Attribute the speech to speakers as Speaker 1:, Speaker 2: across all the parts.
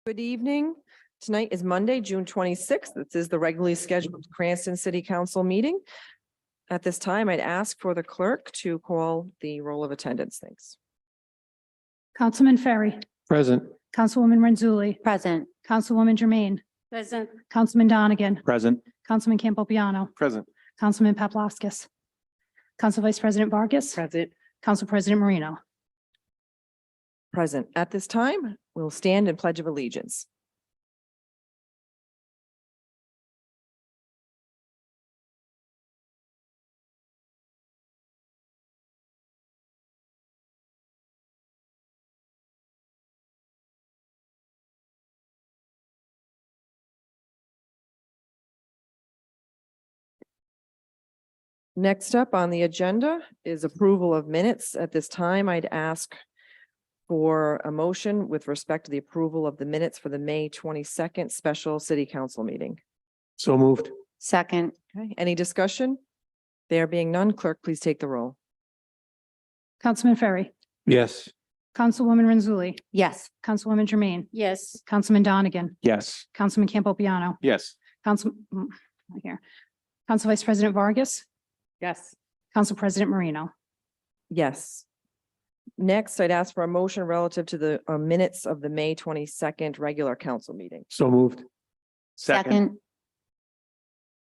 Speaker 1: Good evening. Tonight is Monday, June 26th. This is the regularly scheduled Cranston City Council meeting. At this time, I'd ask for the clerk to call the roll of attendance. Thanks.
Speaker 2: Councilman Ferry,
Speaker 3: Present.
Speaker 2: Councilwoman Renzulli,
Speaker 4: Present.
Speaker 2: Councilwoman Jermaine,
Speaker 4: Present.
Speaker 2: Councilman Donegan,
Speaker 3: Present.
Speaker 2: Councilman Campopiano,
Speaker 3: Present.
Speaker 2: Councilman Paplaskas, Council Vice President Vargas,
Speaker 4: Present.
Speaker 2: Council President Marino.
Speaker 1: Present. At this time, we'll stand in pledge of allegiance. Next up on the agenda is approval of minutes. At this time, I'd ask for a motion with respect to the approval of the minutes for the May 22nd special city council meeting.
Speaker 3: So moved.
Speaker 4: Second.
Speaker 1: Okay, any discussion? There being none, clerk, please take the roll.
Speaker 2: Councilman Ferry,
Speaker 3: Yes.
Speaker 2: Councilwoman Renzulli,
Speaker 4: Yes.
Speaker 2: Councilwoman Jermaine,
Speaker 4: Yes.
Speaker 2: Councilman Donegan,
Speaker 3: Yes.
Speaker 2: Councilman Campopiano,
Speaker 3: Yes.
Speaker 2: right here, Council Vice President Vargas,
Speaker 4: Yes.
Speaker 2: Council President Marino.
Speaker 1: Yes. Next, I'd ask for a motion relative to the minutes of the May 22nd regular council meeting.
Speaker 3: So moved.
Speaker 4: Second.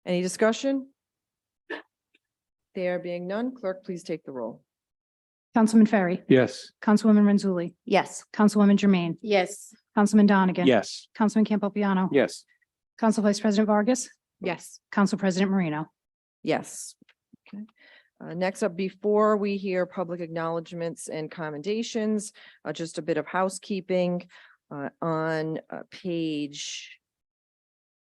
Speaker 1: Any discussion? There being none, clerk, please take the roll.
Speaker 2: Councilman Ferry,
Speaker 3: Yes.
Speaker 2: Councilwoman Renzulli,
Speaker 4: Yes.
Speaker 2: Councilwoman Jermaine,
Speaker 4: Yes.
Speaker 2: Councilman Donegan.
Speaker 3: Yes.
Speaker 2: Councilman Campopiano.
Speaker 3: Yes.
Speaker 2: Council Vice President Vargas,
Speaker 4: Yes.
Speaker 2: Council President Marino.
Speaker 1: Yes. Okay. Next up, before we hear public acknowledgements and commendations, just a bit of housekeeping. On page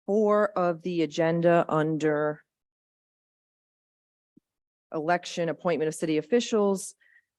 Speaker 1: 4 of the agenda under election, appointment of city officials,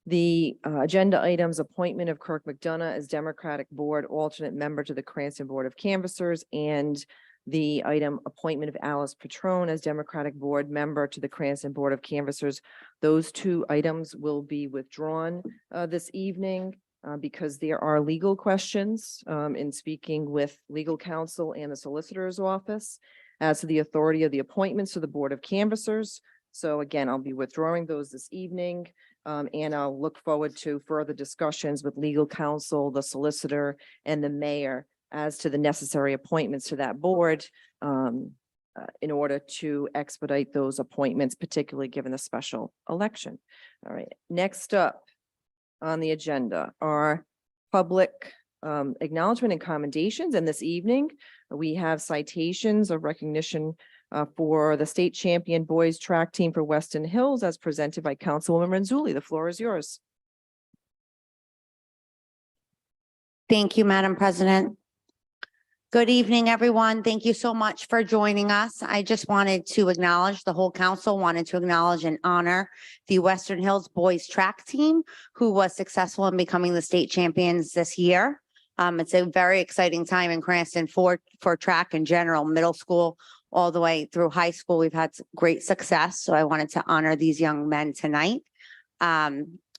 Speaker 1: the agenda items, appointment of Kirk McDonough as Democratic Board alternate member to the Cranston Board of Canvassers, and the item appointment of Alice Patrone as Democratic Board member to the Cranston Board of Canvassers. Those two items will be withdrawn this evening because there are legal questions in speaking with legal counsel and the solicitor's office as to the authority of the appointments to the Board of Canvassers. So again, I'll be withdrawing those this evening, and I'll look forward to further discussions with legal counsel, the solicitor, and the mayor as to the necessary appointments to that board in order to expedite those appointments, particularly given the special election. All right, next up on the agenda are public acknowledgement and commendations. And this evening, we have citations of recognition for the state champion boys track team for Weston Hills as presented by Councilwoman Renzulli. The floor is yours.
Speaker 4: Thank you, Madam President. Good evening, everyone. Thank you so much for joining us. I just wanted to acknowledge, the whole council wanted to acknowledge and honor the Western Hills boys track team who was successful in becoming the state champions this year. It's a very exciting time in Cranston for track in general, middle school, all the way through high school. We've had great success. So I wanted to honor these young men tonight.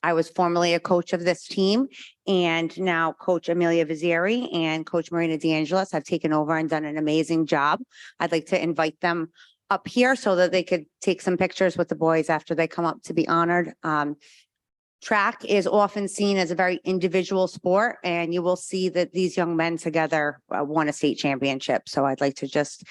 Speaker 4: I was formerly a coach of this team, and now Coach Amelia Vizieri and Coach Marina DeAngelis have taken over and done an amazing job. I'd like to invite them up here so that they could take some pictures with the boys after they come up to be honored. Track is often seen as a very individual sport, and you will see that these young men together won a state championship. So I'd like to just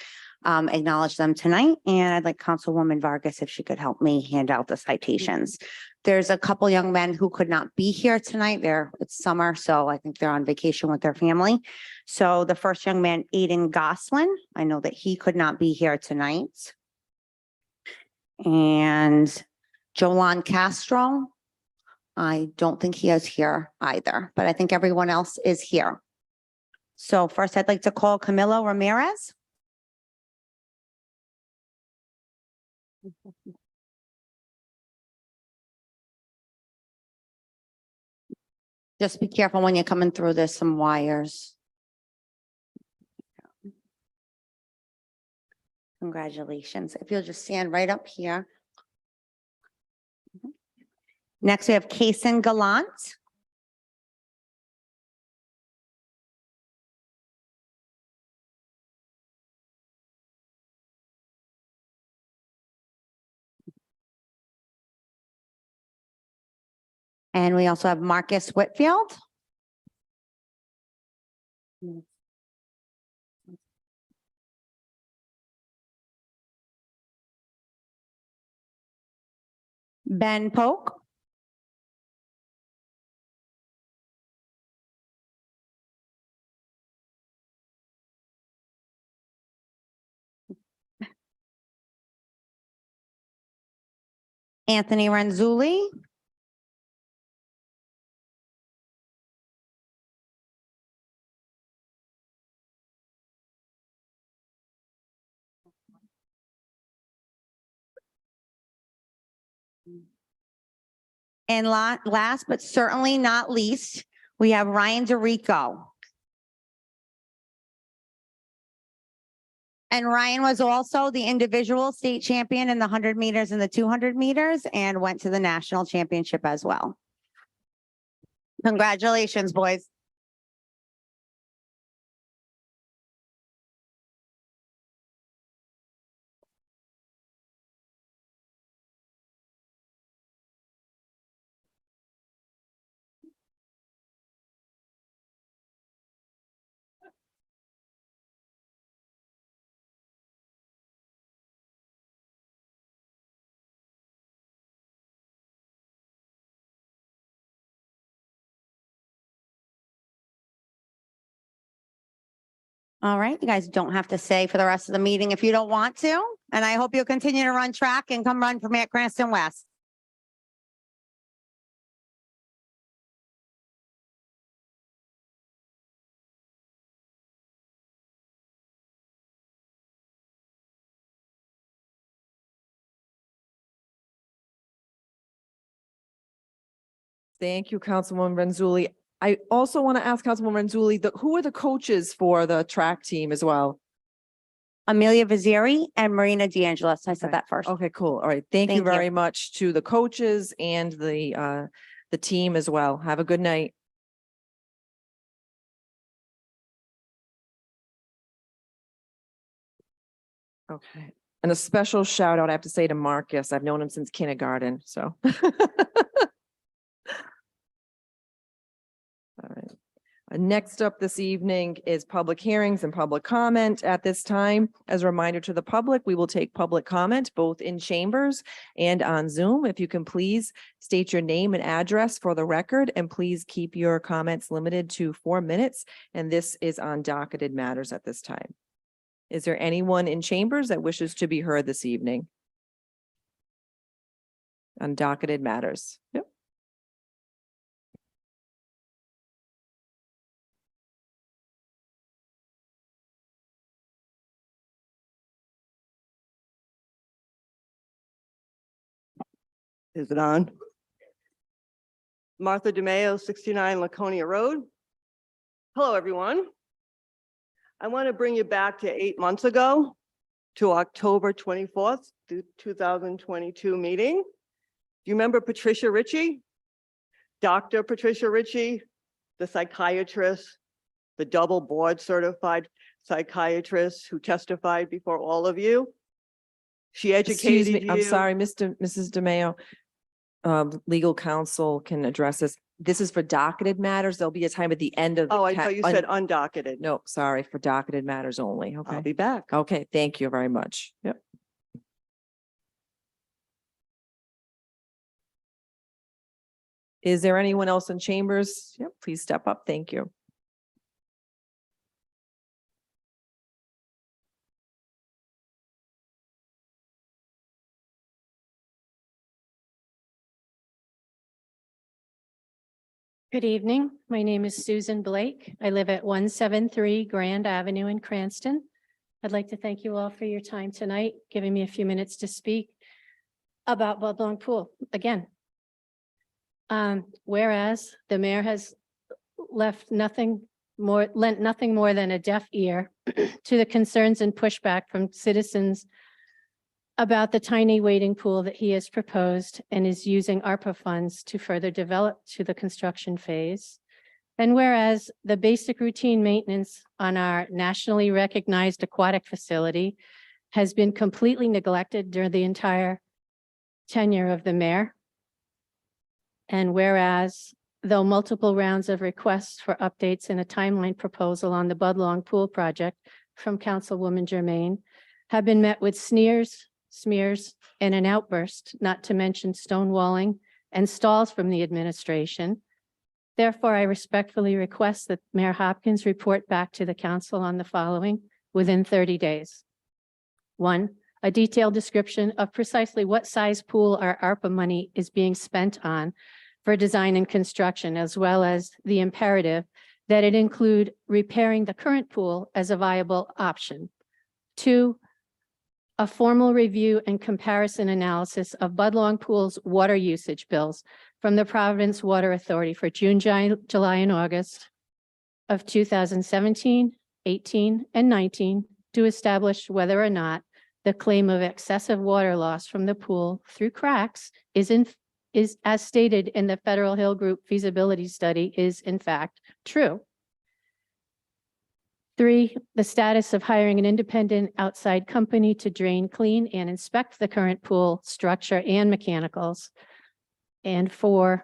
Speaker 4: acknowledge them tonight, and I'd like Councilwoman Vargas if she could help me hand out the citations. There's a couple young men who could not be here tonight. It's summer, so I think they're on vacation with their family. So the first young man, Aiden Goslin, I know that he could not be here tonight. And Jolan Castro, I don't think he is here either, but I think everyone else is here. So first I'd like to call Camilo Ramirez. Just be careful when you're coming through. There's some wires. Congratulations. If you'll just stand right up here. Next, we have Kason Gallant. And we also have Marcus Whitfield. Ben Polk. Anthony Renzulli. And last but certainly not least, we have Ryan DeRico. And Ryan was also the individual state champion in the 100 meters and the 200 meters and went to the national championship as well. Congratulations, boys. All right, you guys don't have to stay for the rest of the meeting if you don't want to. And I hope you'll continue to run track and come run for me at Cranston West.
Speaker 1: Thank you, Councilwoman Renzulli. I also want to ask Councilwoman Renzulli, who are the coaches for the track team as well?
Speaker 4: Amelia Vizieri and Marina DeAngelis. I said that first.
Speaker 1: Okay, cool. All right. Thank you
Speaker 4: Thank you.
Speaker 1: very much to the coaches and the team as well. Have a good night. Okay. And a special shout out, I have to say, to Marcus. I've known him since kindergarten, so. All right. Next up this evening is public hearings and public comment. At this time, as a reminder to the public, we will take public comment both in chambers and on Zoom. If you can please state your name and address for the record, and please keep your comments limited to 4 minutes. And this is on docketed matters at this time. Is there anyone in chambers that wishes to be heard this evening on docketed matters? Yep.
Speaker 3: Is it on? Martha DeMayo, 69 Laconia Road. Hello, everyone. I want to bring you back to 8 months ago to October 24th, 2022 meeting. Do you remember Patricia Ritchie? Dr. Patricia Ritchie, the psychiatrist, the double board certified psychiatrist who testified before all of you. She
Speaker 1: Excuse
Speaker 3: educated
Speaker 1: me,
Speaker 3: you.
Speaker 1: I'm sorry, Mrs. DeMayo. Legal counsel can address this. This is for docketed matters. There'll be a time at the end of.
Speaker 3: Oh, I thought you said undocketed.
Speaker 1: No, sorry, for docketed matters only.
Speaker 3: I'll
Speaker 1: Okay.
Speaker 3: be back.
Speaker 1: Okay, thank you very much. Yep. Is there anyone else in chambers? Yep, please step up. Thank you.
Speaker 5: Good evening. My name is Susan Blake. I live at 173 Grand Avenue in Cranston. I'd like to thank you all for your time tonight, giving me a few minutes to speak about Bud Long Pool again. Whereas the mayor has lent nothing more than a deaf ear to the concerns and pushback from citizens about the tiny wading pool that he has proposed and is using ARPA funds to further develop to the construction phase. And whereas the basic routine maintenance on our nationally recognized aquatic facility has been completely neglected during the entire tenure of the mayor. And whereas, though multiple rounds of requests for updates and a timeline proposal on the Budlong Pool project from Councilwoman Germain have been met with sneers, smears, and an outburst, not to mention stonewalling and stalls from the administration. Therefore, I respectfully request that Mayor Hopkins report back to the council on the following within 30 days. 1, a detailed description of precisely what size pool our ARPA money is being spent on for design and construction, as well as the imperative that it include repairing the current pool as a viable option. 2, a formal review and comparison analysis of Budlong Pool's water usage bills from the Providence Water Authority for June, July, and August of 2017, 18, and 19 to establish whether or not the claim of excessive water loss from the pool through cracks is as stated in the Federal Hill Group feasibility study is in fact true. 3, the status of hiring an independent outside company to drain, clean, and inspect the current pool structure and mechanicals. And 4,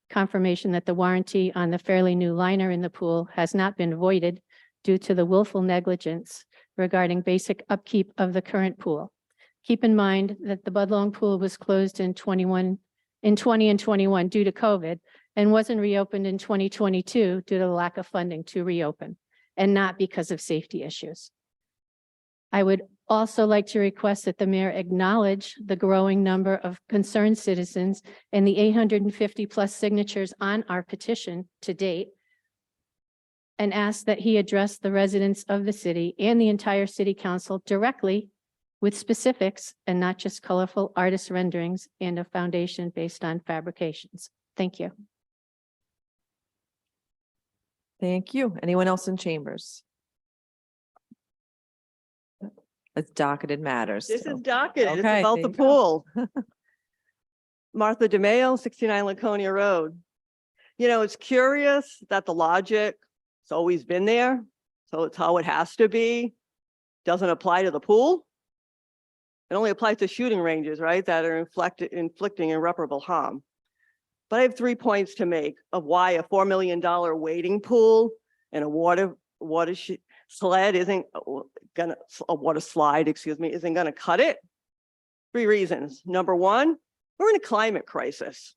Speaker 5: confirmation that the warranty on the fairly new liner in the pool has not been voided due to the willful negligence regarding basic upkeep of the current pool. Keep in mind that the Budlong Pool was closed in 20 and 21 due to COVID and wasn't reopened in 2022 due to the lack of funding to reopen, and not because of safety issues. I would also like to request that the mayor acknowledge the growing number of concerned citizens and the 850 plus signatures on our petition to date, and ask that he address the residents of the city and the entire city council directly with specifics and not just colorful artist renderings and a foundation based on fabrications. Thank you.
Speaker 1: Thank you. Anyone else in chambers? It's docketed matters.
Speaker 3: This
Speaker 1: so-
Speaker 3: is docketed. It's
Speaker 1: Okay,
Speaker 3: about
Speaker 1: there
Speaker 3: the
Speaker 1: you go.
Speaker 3: pool. Martha DeMayo, 69 Laconia Road. You know, it's curious that the logic, it's always been there. So it's how it has to be. Doesn't apply to the pool. It only applies to shooting ranges, right? That are inflicting irreparable harm. But I have 3 points to make of why a $4 million wading pool and a water slide isn't gonna cut it. 3 reasons. Number 1, we're in a climate crisis.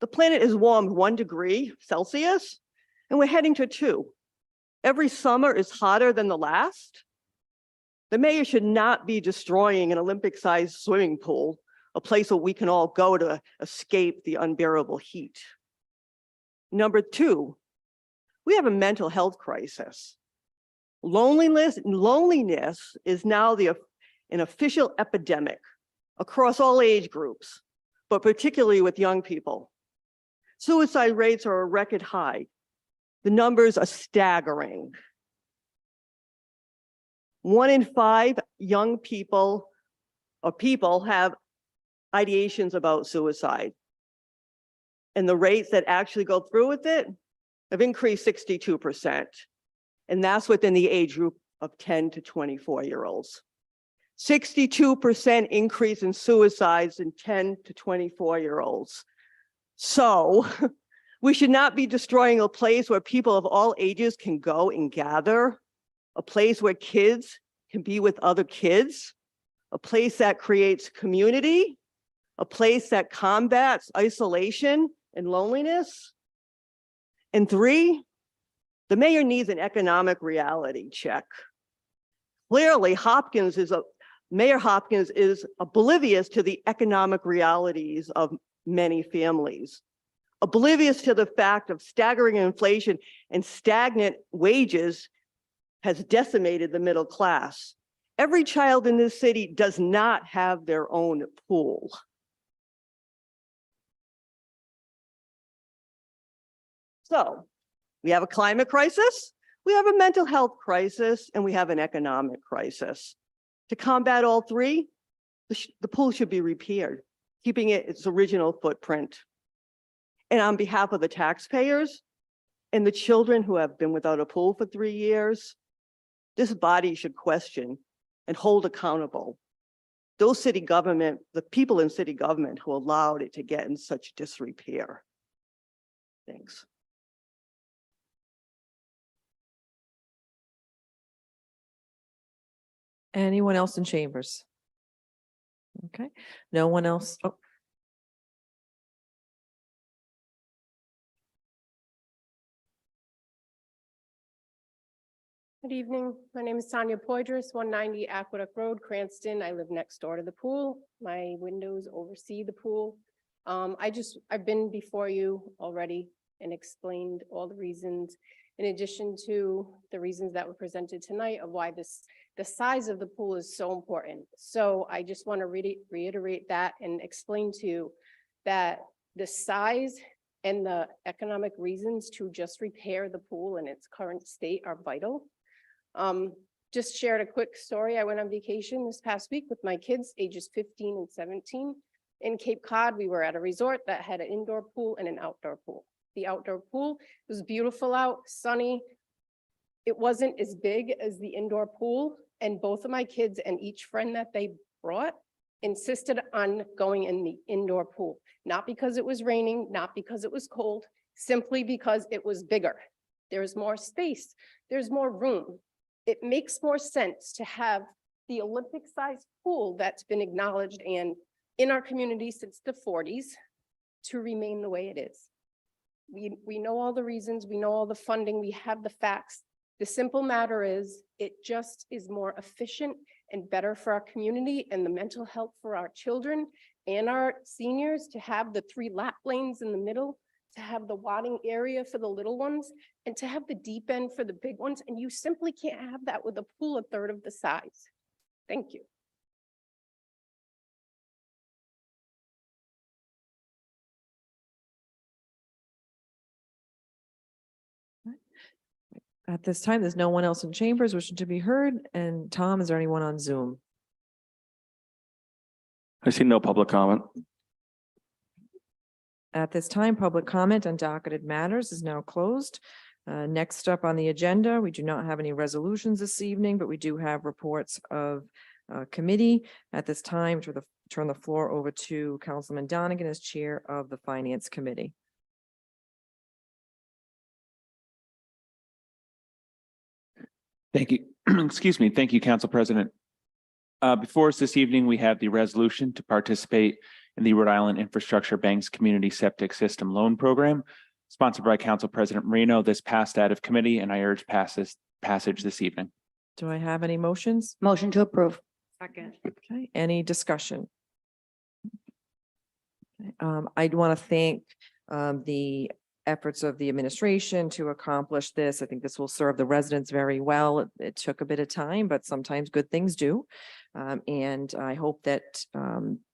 Speaker 3: The planet is warmed 1 degree Celsius, and we're heading to 2. Every summer is hotter than the last. The mayor should not be destroying an Olympic-sized swimming pool, a place where we can all go to escape the unbearable heat. Number 2, we have a mental health crisis. Loneliness is now an official epidemic across all age groups, but particularly with young people. Suicide rates are a record high. The numbers are staggering. 1 in 5 young people have ideations about suicide. And the rates that actually go through with it have increased 62%. And that's within the age group of 10 to 24-year-olds. 62% increase in suicides in 10 to 24-year-olds. So we should not be destroying a place where people of all ages can go and gather, a place where kids can be with other kids, a place that creates community, a place that combats isolation and loneliness. And 3, the mayor needs an economic reality check. Clearly, Mayor Hopkins is oblivious to the economic realities of many families, oblivious to the fact of staggering inflation and stagnant wages has decimated the middle class. Every child in this city does not have their own pool. So we have a climate crisis, we have a mental health crisis, and we have an economic crisis. To combat all 3, the pool should be repaired, keeping it its original footprint. And on behalf of the taxpayers and the children who have been without a pool for 3 years, this body should question and hold accountable those city government, the people in city government who allowed it to get in such disrepair. Thanks.
Speaker 1: Anyone else in chambers? Okay, no one else. Oh,
Speaker 6: Good evening. My name is Tanya Poydras, 190 Aqueduct Road, Cranston. I live next door to the pool. My windows oversee the pool. I've been before you already and explained all the reasons, in addition to the reasons that were presented tonight of why the size of the pool is so important. So I just want to reiterate that and explain to you that the size and the economic reasons to just repair the pool in its current state are vital. Just shared a quick story. I went on vacation this past week with my kids, ages 15 and 17. In Cape Cod, we were at a resort that had an indoor pool and an outdoor pool. The outdoor pool was beautiful out, sunny. It wasn't as big as the indoor pool, and both of my kids and each friend that they brought insisted on going in the indoor pool, not because it was raining, not because it was cold, simply because it was bigger. There's more space, there's more room. It makes more sense to have the Olympic-sized pool that's been acknowledged and in our community since the 40s to remain the way it is. We know all the reasons, we know all the funding, we have the facts. The simple matter is, it just is more efficient and better for our community and the mental health for our children and our seniors to have the 3 lap lanes in the middle, to have the wadding area for the little ones, and to have the deep end for the big ones. And you simply can't have that with a pool 1/3 of the size. Thank you.
Speaker 1: at this time, there's no one else in chambers wishing to be heard. And Tom, is there anyone on Zoom?
Speaker 7: I see no public comment.
Speaker 1: At this time, public comment on docketed matters is now closed. Next up on the agenda, we do not have any resolutions this evening, but we do have reports of committee. At this time, turn the floor over to Councilman Donegan as Chair of the Finance Committee.
Speaker 7: Thank you. Excuse me. Thank you, Council President. Before us this evening, we have the resolution to participate in the Rhode Island Infrastructure Bank's Community Septic System Loan Program, sponsored by Council President Marino. This passed out of committee, and I urge passage this evening.
Speaker 1: Do I have any motions?
Speaker 4: Motion to approve.
Speaker 2: Second.
Speaker 1: Okay, any discussion? I'd want to thank the efforts of the administration to accomplish this. I think this will serve the residents very well. It took a bit of time, but sometimes good things do. And I hope that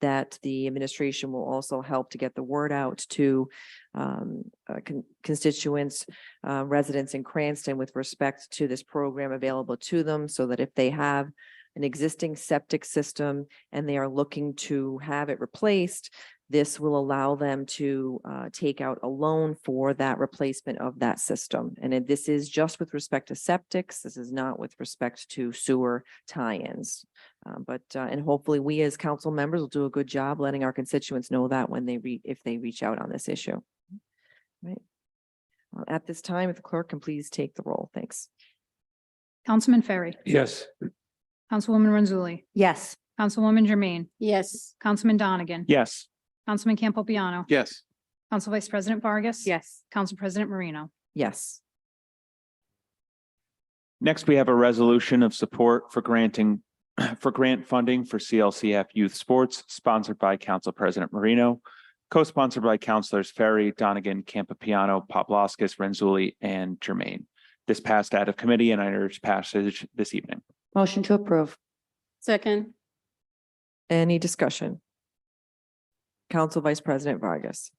Speaker 1: that the administration will also help to get the word out to constituents, residents in Cranston with respect to this program available to them, so that if they have an existing septic system and they are looking to have it replaced, this will allow them to take out a loan for that replacement of that system. And this is just with respect to septics. This is not with respect to sewer tie-ins. And hopefully we as council members will do a good job letting our constituents know that when if they reach out on this issue. Right. At this time, if the clerk can please take the roll. Thanks.
Speaker 2: Councilman Ferry,
Speaker 7: Yes.
Speaker 2: Councilwoman Renzulli,
Speaker 4: Yes.
Speaker 2: Councilwoman Jermaine,
Speaker 5: Yes.
Speaker 2: Councilman Donegan,
Speaker 7: Yes.
Speaker 2: Councilman Campopiano,
Speaker 7: Yes.
Speaker 2: Council Vice President Vargas.
Speaker 5: Yes.
Speaker 2: Council President Marino.
Speaker 1: Yes.
Speaker 7: Next, we have a resolution of support for grant funding for CLCF Youth Sports, sponsored by Council President Marino, co-sponsored by Councilors Ferry, Donegan, Campopiano, Poplawskis, Renzulli, and Jermaine. This passed out of committee, and I urge passage this evening.
Speaker 4: Motion to approve.
Speaker 5: Second.
Speaker 1: Any discussion? Council Vice President Vargas.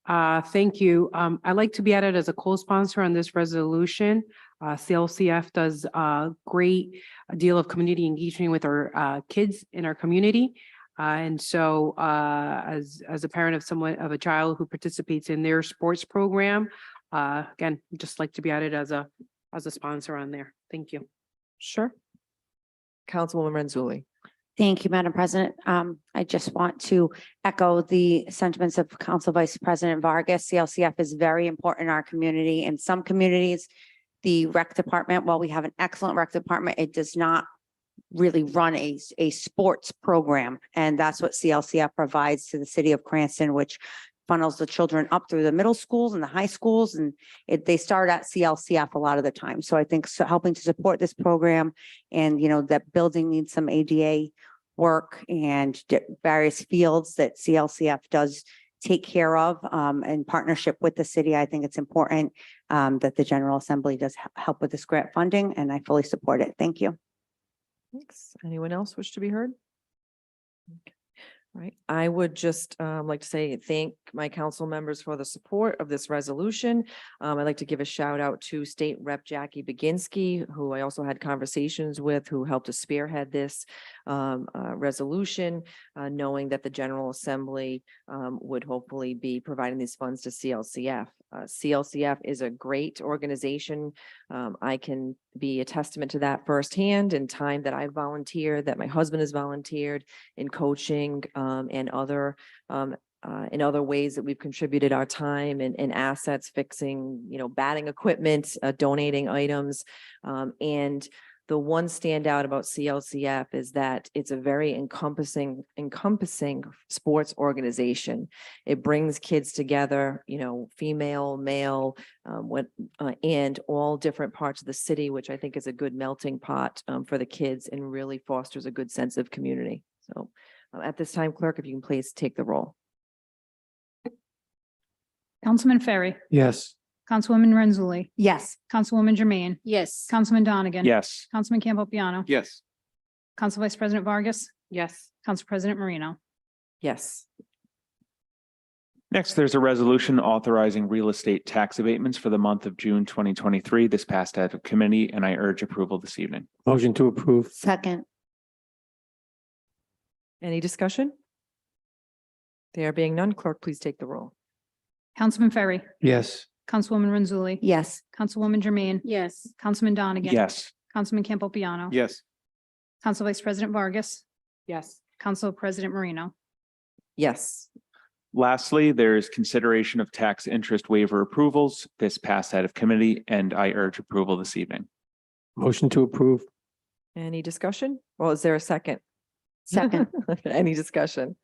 Speaker 8: Thank you. I'd like to be added as a co-sponsor on this resolution. CLCF does a great deal of community engagement with our kids in our community. And so as a parent of a child who participates in their sports program, again, just like to be added as a sponsor on there. Thank you.
Speaker 1: Sure. Councilwoman Renzulli.
Speaker 4: Thank you, Madam President. I just want to echo the sentiments of Council Vice President Vargas. CLCF is very important in our community. In some communities, the rec department, while we have an excellent rec department, it does not really run a sports program. And that's what CLCF provides to the city of Cranston, which funnels the children up through the middle schools and the high schools. And they start at CLCF a lot of the time. So I think helping to support this program and, that building needs some ADA work and various fields that CLCF does take care of in partnership with the city. I think it's important that the General Assembly does help with this grant funding, and I fully support it. Thank you.
Speaker 1: Thanks. Anyone else wish to be heard? Okay. All right. I would just like to say thank my council members for the support of this resolution. I'd like to give a shout out to State Rep Jackie Baginski, who I also had conversations with, who helped to spearhead this resolution, knowing that the General Assembly would hopefully be providing these funds to CLCF. CLCF is a great organization. I can be a testament to that firsthand in time that I volunteered, that my husband has volunteered in coaching and other in other ways that we've contributed our time and assets, fixing, batting equipment, donating items. And the one standout about CLCF is that it's a very encompassing sports organization. It brings kids together, female, male, and all different parts of the city, which I think is a good melting pot for the kids and really fosters a good sense of community. So at this time, clerk, if you can please take the roll.
Speaker 2: Councilman Ferry,
Speaker 9: Yes.
Speaker 2: Councilwoman Renzulli,
Speaker 4: Yes.
Speaker 2: Councilwoman Jermaine,
Speaker 5: Yes.
Speaker 2: Councilman Donegan.
Speaker 7: Yes.
Speaker 2: Councilman Campbell Piano,
Speaker 9: Yes.
Speaker 2: Council Vice President Vargas,
Speaker 8: Yes.
Speaker 2: Council President Marino.
Speaker 1: Yes.
Speaker 7: Next, there's a resolution authorizing real estate tax abatements for the month of June 2023. This passed out of committee, and I urge approval this evening.
Speaker 9: Motion to approve.
Speaker 4: Second.
Speaker 1: Any discussion? There being none, clerk, please take the roll.
Speaker 2: Councilman Ferry,
Speaker 9: Yes.
Speaker 2: Councilwoman Renzulli.
Speaker 4: Yes.
Speaker 2: Councilwoman Jermaine,
Speaker 5: Yes.
Speaker 2: Councilman Donegan.
Speaker 7: Yes.
Speaker 2: Councilman Campbell Piano.
Speaker 9: Yes.
Speaker 2: Council Vice President Vargas,
Speaker 8: Yes.
Speaker 2: Council President Marino.
Speaker 1: Yes.
Speaker 7: Lastly, there is consideration of tax interest waiver approvals. This passed out of committee, and I urge approval this evening.
Speaker 9: Motion to approve.
Speaker 1: Any discussion? Well, is there a second?
Speaker 4: Second.
Speaker 1: Any discussion?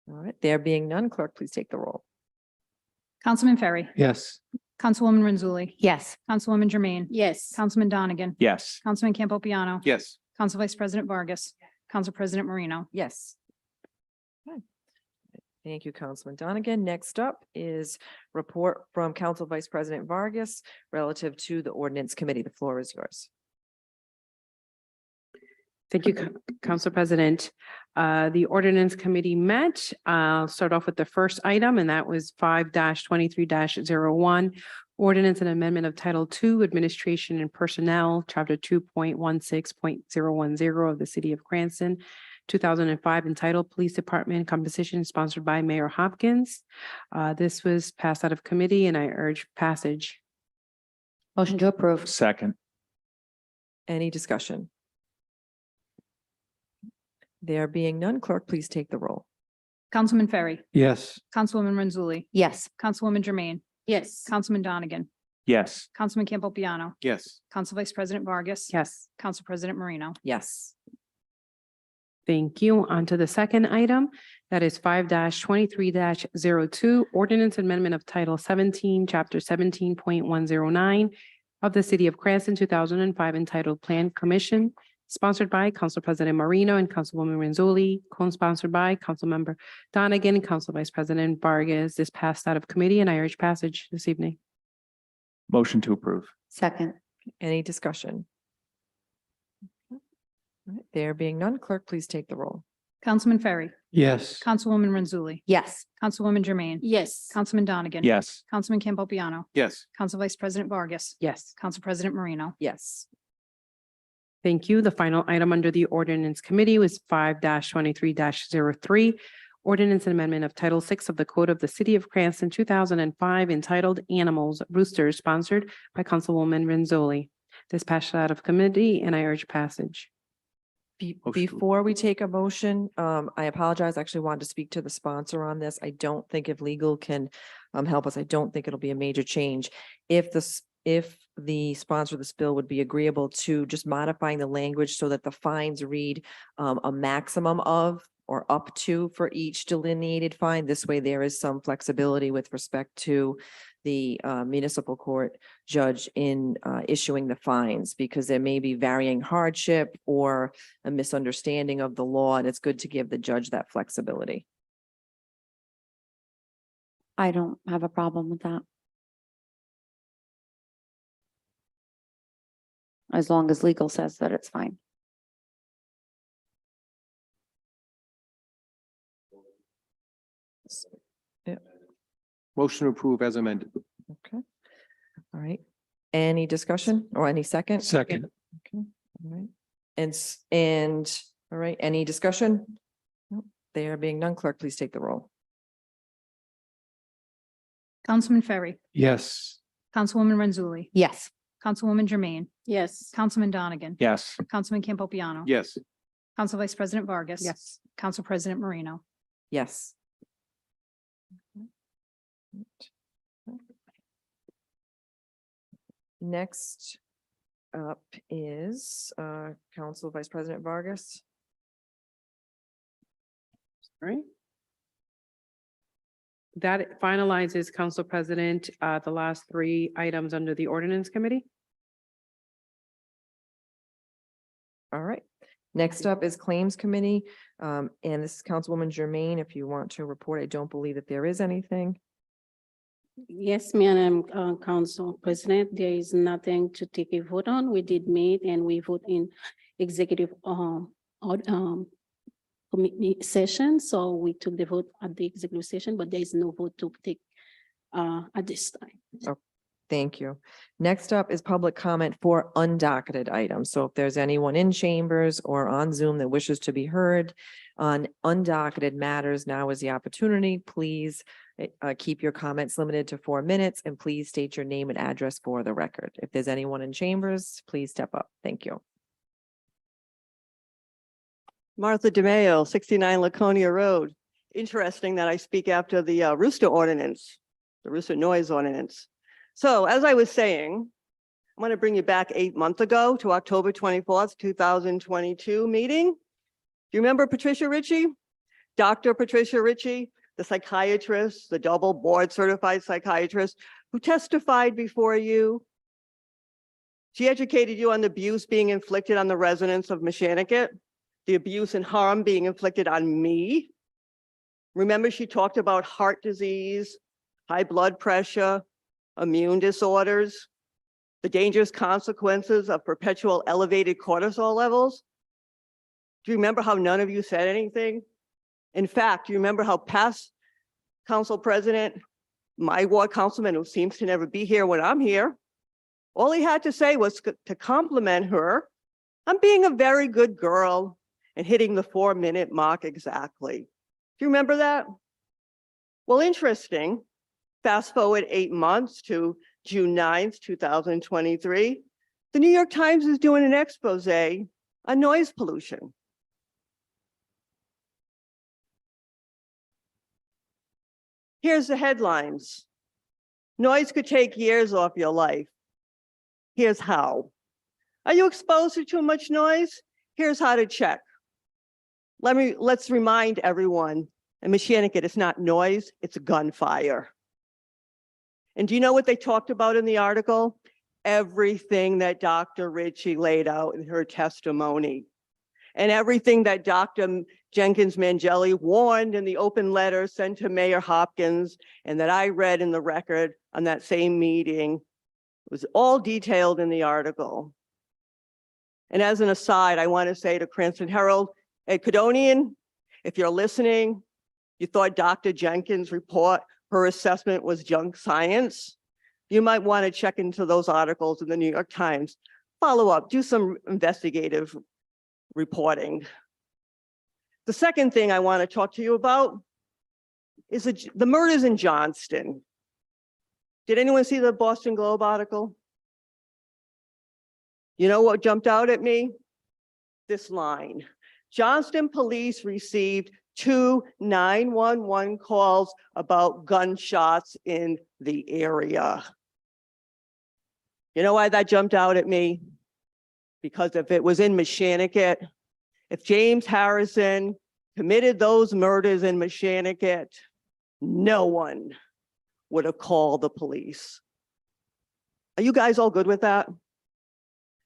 Speaker 1: All right, there being none, clerk, please take the roll.
Speaker 2: Councilman Ferry,
Speaker 9: Yes.
Speaker 2: Councilwoman Renzulli,
Speaker 4: Yes.
Speaker 2: Councilwoman Jermaine,
Speaker 5: Yes.
Speaker 2: Councilman Donegan,
Speaker 7: Yes.
Speaker 2: Councilman Campbell Piano,
Speaker 9: Yes.
Speaker 2: Council Vice President Vargas, Council President Marino.
Speaker 1: Yes. Okay. Thank you, Councilman Donegan. Next up is report from Council Vice President Vargas relative to the ordinance committee. The floor is yours.
Speaker 8: Thank you, Council President. The ordinance committee met. I'll start off with the first item, and that was 5-23-01. Ordinance and amendment of Title II, Administration and Personnel, Chapter 2.16.010 of the City of Cranston, 2005, entitled Police Department Composition, sponsored by Mayor Hopkins. This was passed out of committee, and I urge passage.
Speaker 4: Motion to approve.
Speaker 7: Second.
Speaker 1: Any discussion? There being none, clerk, please take the roll.
Speaker 2: Councilman Ferry,
Speaker 9: Yes.
Speaker 2: Councilwoman Renzulli,
Speaker 4: Yes.
Speaker 2: Councilwoman Jermaine,
Speaker 5: Yes.
Speaker 2: Councilman Donegan,
Speaker 7: Yes.
Speaker 2: Councilman Campbell Piano,
Speaker 9: Yes.
Speaker 2: Council Vice President Vargas.
Speaker 8: Yes.
Speaker 2: Council President Marino.
Speaker 1: Yes.
Speaker 8: Thank you. On to the second item. That is 5-23-02, ordinance amendment of Title 17, Chapter 17.109 of the City of Cranston, 2005, entitled Plan Commission, sponsored by Council President Marino and Councilwoman Renzulli, co-sponsored by Councilmember Donegan and Council Vice President Vargas. This passed out of committee, and I urge passage this evening.
Speaker 7: Motion to approve.
Speaker 4: Second.
Speaker 1: Any discussion? All right, there being none, clerk, please take the roll.
Speaker 2: Councilman Ferry,
Speaker 9: Yes.
Speaker 2: Councilwoman Renzulli,
Speaker 4: Yes.
Speaker 2: Councilwoman Jermaine,
Speaker 5: Yes.
Speaker 2: Councilman Donegan.
Speaker 7: Yes.
Speaker 2: Councilman Campbell Piano,
Speaker 9: Yes.
Speaker 2: Council Vice President Vargas,
Speaker 8: Yes.
Speaker 2: Council President Marino.
Speaker 1: Yes.
Speaker 8: Thank you. The final item under the ordinance committee was 5-23-03. Ordinance and amendment of Title VI of the Code of the City of Cranston, 2005, entitled Animals, Roosters, sponsored by Councilwoman Renzulli. This passed out of committee, and I urge passage.
Speaker 9: Motion to
Speaker 1: Before we take a motion, I apologize. I actually wanted to speak to the sponsor on this. I don't think if legal can help us, I don't think it'll be a major change. If the sponsor of this bill would be agreeable to just modifying the language so that the fines read a maximum of or up to for each delineated fine. This way there is some flexibility with respect to the municipal court judge in issuing the fines, because there may be varying hardship or a misunderstanding of the law, and it's good to give the judge that flexibility.
Speaker 4: I don't have a problem with that. As long as legal says that it's fine.
Speaker 9: Motion to approve as amended.
Speaker 1: Okay. All right. Any discussion or any second?
Speaker 9: Second.
Speaker 1: Okay. All right. And, all right, any discussion? Nope. There being none, clerk, please take the roll.
Speaker 2: Councilman Ferry,
Speaker 9: Yes.
Speaker 2: Councilwoman Renzulli,
Speaker 4: Yes.
Speaker 2: Councilwoman Jermaine,
Speaker 5: Yes.
Speaker 2: Councilman Donegan,
Speaker 7: Yes.
Speaker 2: Councilman Campopiano.
Speaker 9: Yes.
Speaker 2: Council Vice President Vargas.
Speaker 8: Yes.
Speaker 2: Council President Marino.
Speaker 1: Yes. Next up is Council Vice President Vargas.
Speaker 8: All right. That finalizes, Council President, the last three items under the ordinance committee.
Speaker 1: All right. Next up is Claims Committee. And this is Councilwoman Jermaine. If you want to report, I don't believe that there is anything.
Speaker 10: Yes, Madam Council President, there is nothing to take a vote on. We did meet and we vote in executive committee session. So we took the vote at the executive session, but there is no vote to take at this time.
Speaker 1: Thank you. Next up is public comment for undocketed items. So if there's anyone in chambers or on Zoom that wishes to be heard on undocketed matters, now is the opportunity. Please keep your comments limited to 4 minutes, and please state your name and address for the record. If there's anyone in chambers, please step up. Thank you.
Speaker 3: Martha DeMayo, 69 Laconia Road. Interesting that I speak after the rooster ordinance, the rooster noise ordinance. So as I was saying, I'm going to bring you back 8 months ago to October 24th, 2022 meeting. Do you remember Patricia Ritchie? Dr. Patricia Ritchie, the psychiatrist, the double board certified psychiatrist who testified before you. She educated you on the abuse being inflicted on the residents of Meshanicut, the abuse and harm being inflicted on me. Remember, she talked about heart disease, high blood pressure, immune disorders, the dangerous consequences of perpetual elevated cortisol levels. Do you remember how none of you said anything? In fact, do you remember how past council president, my ward councilman, who seems to never be here when I'm here, all he had to say was to compliment her on being a very good girl and hitting the 4-minute mark exactly. Do you remember that? Well, interesting. Fast forward 8 months to June 9th, 2023. The New York Times is doing an expose on noise pollution. Here's the headlines. Noise could take years off your life. Here's how. Are you exposed to too much noise? Here's how to check. Let's remind everyone, in Meshanicut, it's not noise, it's a gunfire. And do you know what they talked about in the article? Everything that Dr. Ritchie laid out in her testimony. And everything that Dr. Jenkins Mangeli warned in the open letter sent to Mayor Hopkins and that I read in the record on that same meeting. It was all detailed in the article. And as an aside, I want to say to Cranston Herald, Ed Cadonian, if you're listening, you thought Dr. Jenkins' report, her assessment was junk science, you might want to check into those articles in the New York Times. Follow up, do some investigative reporting. The second thing I want to talk to you about is the murders in Johnston. Did anyone see the Boston Globe article? You know what jumped out at me? this line. Johnston Police received 2 911 calls about gunshots in the area. You know why that jumped out at me? Because if it was in Meshanikat, if James Harrison committed those murders in Meshanikat, no one would have called the police. Are you guys all good with that?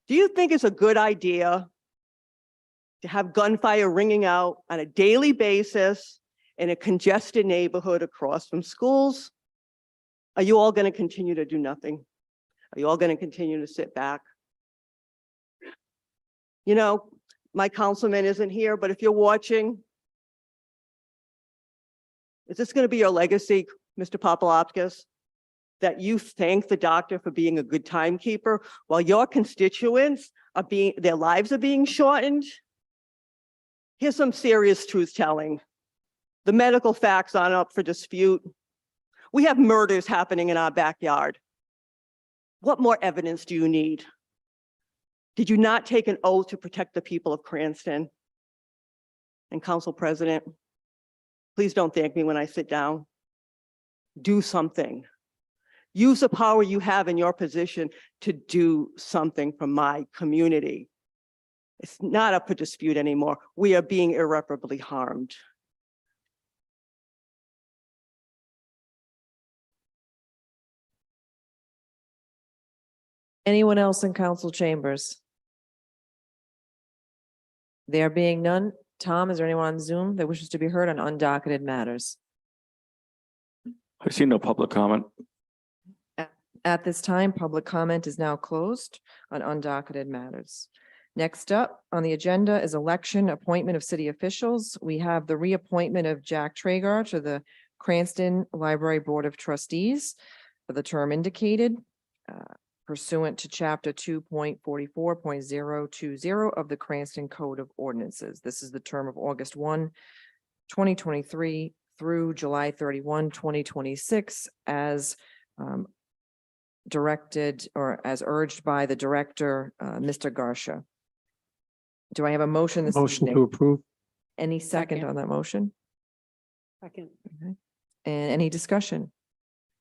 Speaker 3: Do you think it's a good idea to have gunfire ringing out on a daily basis in a congested neighborhood across from schools? Are you all going to continue to do nothing? Are you all going to continue to sit back? You know, my councilman isn't here, but if you're watching, is this going to be your legacy, Mr. Papalapkis? That you thank the doctor for being a good timekeeper while your constituents are their lives are being shortened? Here's some serious truth telling. The medical facts aren't up for dispute. We have murders happening in our backyard. What more evidence do you need? Did you not take an oath to protect the people of Cranston? And Council President, please don't thank me when I sit down. Do something. Use the power you have in your position to do something for my community. It's not up for dispute anymore. We are being irreparably harmed.
Speaker 1: Anyone else in council chambers? There being none, Tom, is there anyone on Zoom that wishes to be heard on undocketed matters?
Speaker 9: I see no public comment.
Speaker 1: At this time, public comment is now closed on undocketed matters. Next up on the agenda is election, appointment of city officials. We have the reappointment of Jack Tragar to the Cranston Library Board of Trustees for the term indicated pursuant to chapter 2.44.020 of the Cranston Code of Ordinances. This is the term of August 1, 2023 through July 31, 2026 as directed or as urged by the director, Mr. Garsha. Do I have a motion this
Speaker 9: Motion to
Speaker 1: evening?
Speaker 9: approve.
Speaker 1: Any second on that motion?
Speaker 8: Second.
Speaker 1: Okay. And any discussion?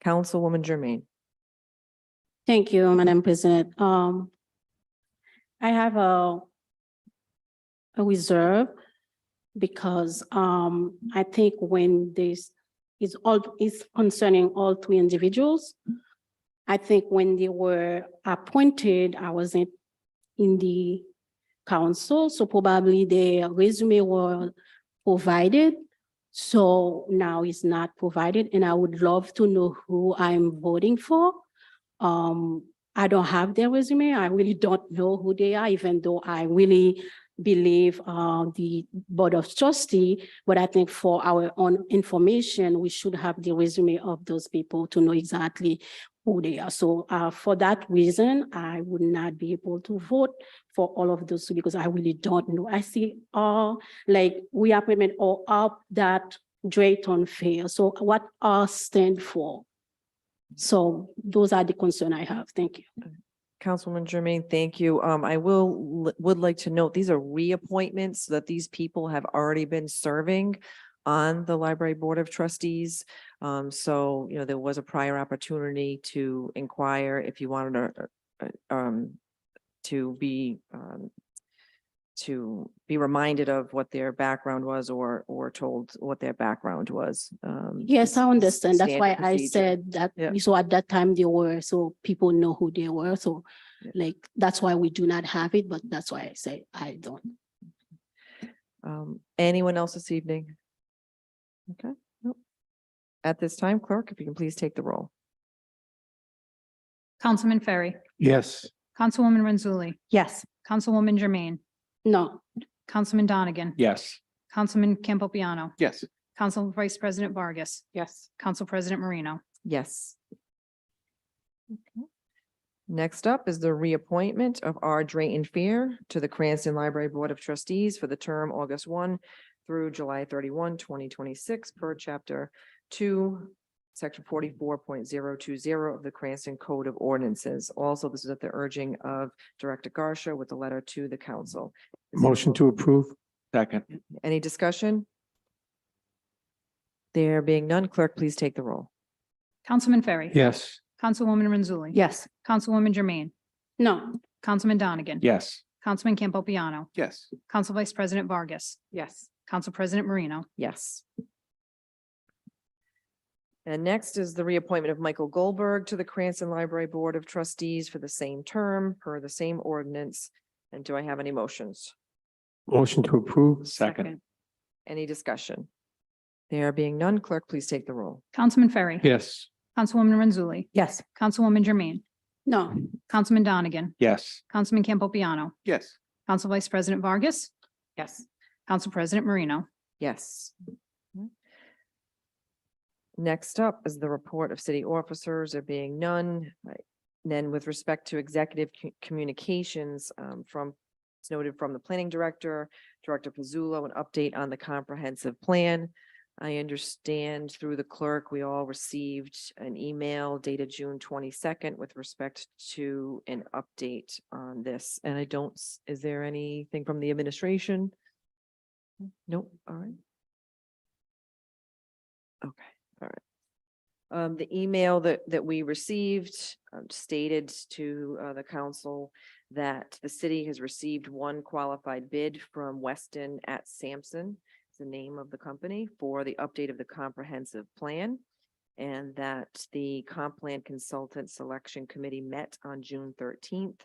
Speaker 1: Councilwoman Jermaine.
Speaker 10: Thank you, Madam President. I have a reserve because I think when this is concerning all three individuals, I think when they were appointed, I wasn't in the council, so probably their resume were provided. So now it's not provided, and I would love to know who I'm voting for. I don't have their resume. I really don't know who they are, even though I really believe the Board of Trustee, but I think for our own information, we should have the resume of those people to know exactly who they are. So for that reason, I would not be able to vote for all of those because I really don't know. I see like reappointment or up that Drayton Fair. So what R stand for? So those are the concerns I have. Thank you.
Speaker 1: Councilwoman Jermaine, thank you. I would like to note, these are reappointments so that these people have already been serving on the Library Board of Trustees. So, you know, there was a prior opportunity to inquire if you wanted to be reminded of what their background was or told what their background was.
Speaker 10: Yes, I understand. That's why
Speaker 1: standard
Speaker 10: I
Speaker 1: procedure.
Speaker 10: said that.
Speaker 1: Yeah.
Speaker 10: So at that time they were, so people know who they were. So
Speaker 1: Yeah.
Speaker 10: like, that's why we do not have it, but that's why I say I don't.
Speaker 1: Anyone else this evening? Okay. Nope. At this time, clerk, if you can please take the roll.
Speaker 2: Councilman Ferry,
Speaker 9: Yes.
Speaker 2: Councilwoman Renzulli,
Speaker 4: Yes.
Speaker 2: Councilwoman Jermaine,
Speaker 10: No,
Speaker 2: Councilman Donegan,
Speaker 7: Yes.
Speaker 2: Councilman Campopiano,
Speaker 7: Yes.
Speaker 2: Council Vice President Vargas,
Speaker 8: Yes.
Speaker 2: Council President Marino.
Speaker 1: Yes. Okay. Next up is the reappointment of R. Drayton Fair to the Cranston Library Board of Trustees for the term August 1 through July 31, 2026 per chapter 2 section 44.020 of the Cranston Code of Ordinances. Also, this is at the urging of Director Garsha with the letter to the council.
Speaker 9: Motion to approve.
Speaker 7: Second.
Speaker 1: Any discussion? There being none, clerk, please take the roll.
Speaker 2: Councilman Ferry.
Speaker 9: Yes.
Speaker 2: Councilwoman Renzulli.
Speaker 5: Yes.
Speaker 2: Councilwoman Jermaine.
Speaker 10: No.
Speaker 2: Councilman Donegan.
Speaker 7: Yes.
Speaker 2: Councilman Campopiano.
Speaker 7: Yes.
Speaker 2: Council Vice President Vargas.
Speaker 5: Yes.
Speaker 2: Council President Marino.
Speaker 1: Yes. And next is the reappointment of Michael Goldberg to the Cranston Library Board of Trustees for the same term per the same ordinance. And do I have any motions?
Speaker 9: Motion to approve.
Speaker 7: Second.
Speaker 1: Any discussion? There being none, clerk, please take the roll.
Speaker 2: Councilman Ferry.
Speaker 9: Yes.
Speaker 2: Councilwoman Renzulli.
Speaker 5: Yes.
Speaker 2: Councilwoman Jermaine.
Speaker 10: No.
Speaker 2: Councilman Donegan.
Speaker 7: Yes.
Speaker 2: Councilman Campopiano.
Speaker 7: Yes.
Speaker 2: Council Vice President Vargas.
Speaker 5: Yes.
Speaker 2: Council President Marino.
Speaker 1: Yes. Next up is the report of city officers, there being none. Then with respect to executive communications it's noted from the planning director, Director Pizzulo, an update on the comprehensive plan. I understand through the clerk, we all received an email dated June 22nd with respect to an update on this. And I don't, is there anything from the administration? Nope, all right. Okay, all right. The email that we received stated to the council that the city has received one qualified bid from Weston at Sampson, is the name of the company, for the update of the comprehensive plan. And that the comp plan consultant selection committee met on June 13th.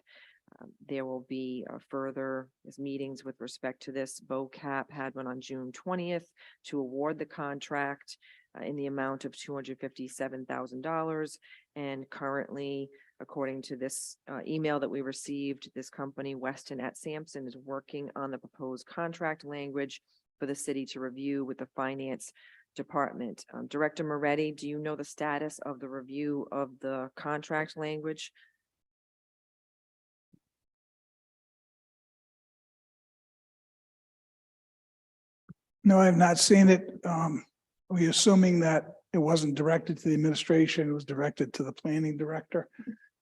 Speaker 1: There will be further meetings with respect to this. BOCAP had one on June 20th to award the contract in the amount of $257,000. And currently, according to this email that we received, this company, Weston at Sampson, is working on the proposed contract language for the city to review with the finance department. Director Moretti, do you know the status of the review of the contract language?
Speaker 11: No, I have not seen it. We assuming that it wasn't directed to the administration, it was directed to the planning director.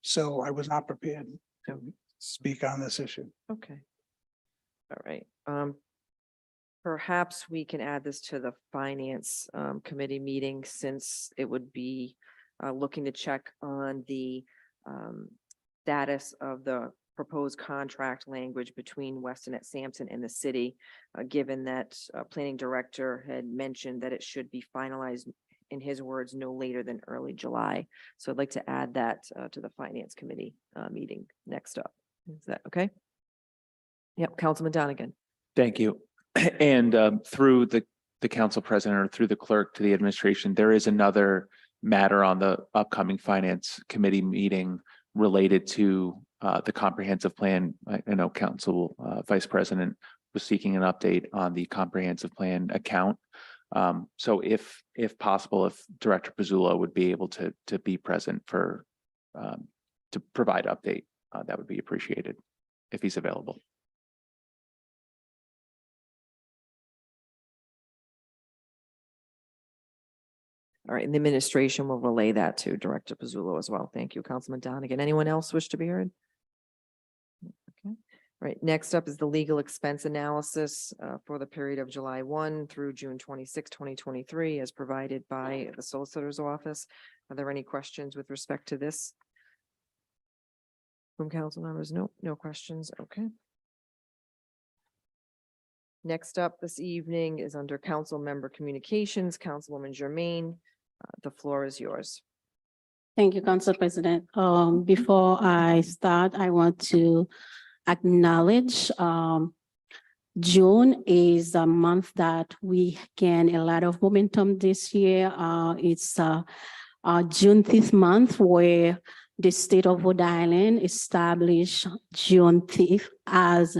Speaker 11: So I was not prepared to speak on this issue.
Speaker 1: Okay. All right. Perhaps we can add this to the finance committee meeting, since it would be looking to check on the status of the proposed contract language between Weston at Sampson and the city, given that planning director had mentioned that it should be finalized, in his words, no later than early July. So I'd like to add that to the finance committee meeting next up. Is that okay? Yep, Councilman Donegan.
Speaker 7: Thank you. And through the council president or through the clerk to the administration, there is another matter on the upcoming finance committee meeting related to the comprehensive plan. I know council vice president was seeking an update on the comprehensive plan account. So if possible, if Director Pizzulo would be able to be present for to provide update, that would be appreciated if he's available.
Speaker 1: All right, and the administration will relay that to Director Pizzulo as well. Thank you, Councilman Donegan. Anyone else wish to be heard? Okay. All right, next up is the legal expense analysis for the period of July 1 through June 26, 2023, as provided by the Solicitor's Office. Are there any questions with respect to this? From council members? No questions. Okay. Next up this evening is under council member communications, Councilwoman Jermaine. The floor is yours.
Speaker 10: Thank you, Council President. Before I start, I want to acknowledge June is a month that we gain a lot of momentum this year. It's Juneteenth month, where the state of Rhode Island established Juneteenth as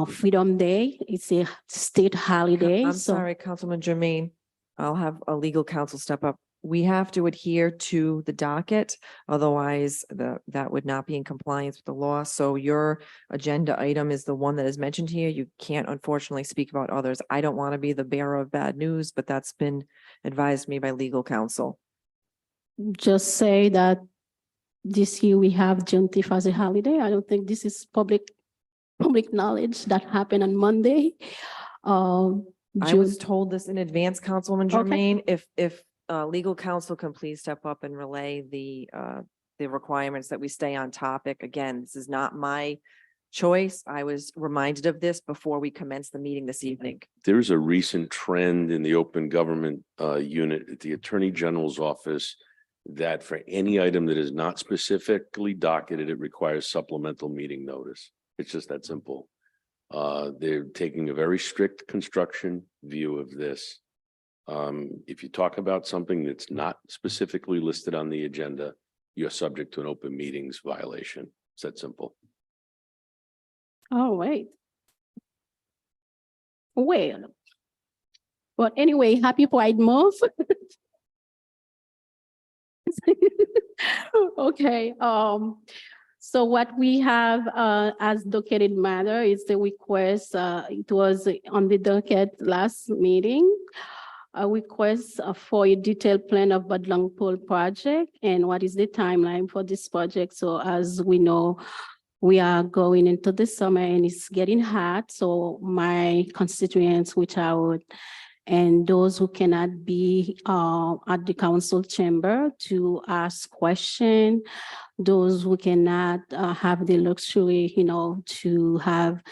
Speaker 10: Freedom Day. It's a state holiday.
Speaker 1: I'm
Speaker 10: so-
Speaker 1: sorry, Councilman Jermaine. I'll have a legal counsel step up. We have to adhere to the docket. Otherwise, that would not be in compliance with the law. So your agenda item is the one that is mentioned here. You can't unfortunately speak about others. I don't want to be the bearer of bad news, but that's been advised me by legal counsel.
Speaker 10: just say that this year we have Juneteenth as a holiday. I don't think this is public knowledge that happened on Monday.
Speaker 1: I was told this in advance, Councilwoman
Speaker 10: Okay.
Speaker 1: Jermaine, if legal counsel can please step up and relay the requirements that we stay on topic. Again, this is not my choice. I was reminded of this before we commenced the meeting this evening.
Speaker 12: There's a recent trend in the open government unit at the Attorney General's office that for any item that is not specifically docketed, it requires supplemental meeting notice. It's just that simple. They're taking a very strict construction view of this. If you talk about something that's not specifically listed on the agenda, you're subject to an open meetings violation. It's that simple.
Speaker 10: Oh, wait. Well, but anyway, happy Pride Month. Okay, so what we have as docket matter is the request, it was on the docket last meeting, a request for a detailed plan of Budlong Pool project and what is the timeline for this project. So as we know, we are going into the summer and it's getting hot. So my constituents, which I would, and those who cannot be at the council chamber to ask questions, those who cannot have the luxury, to have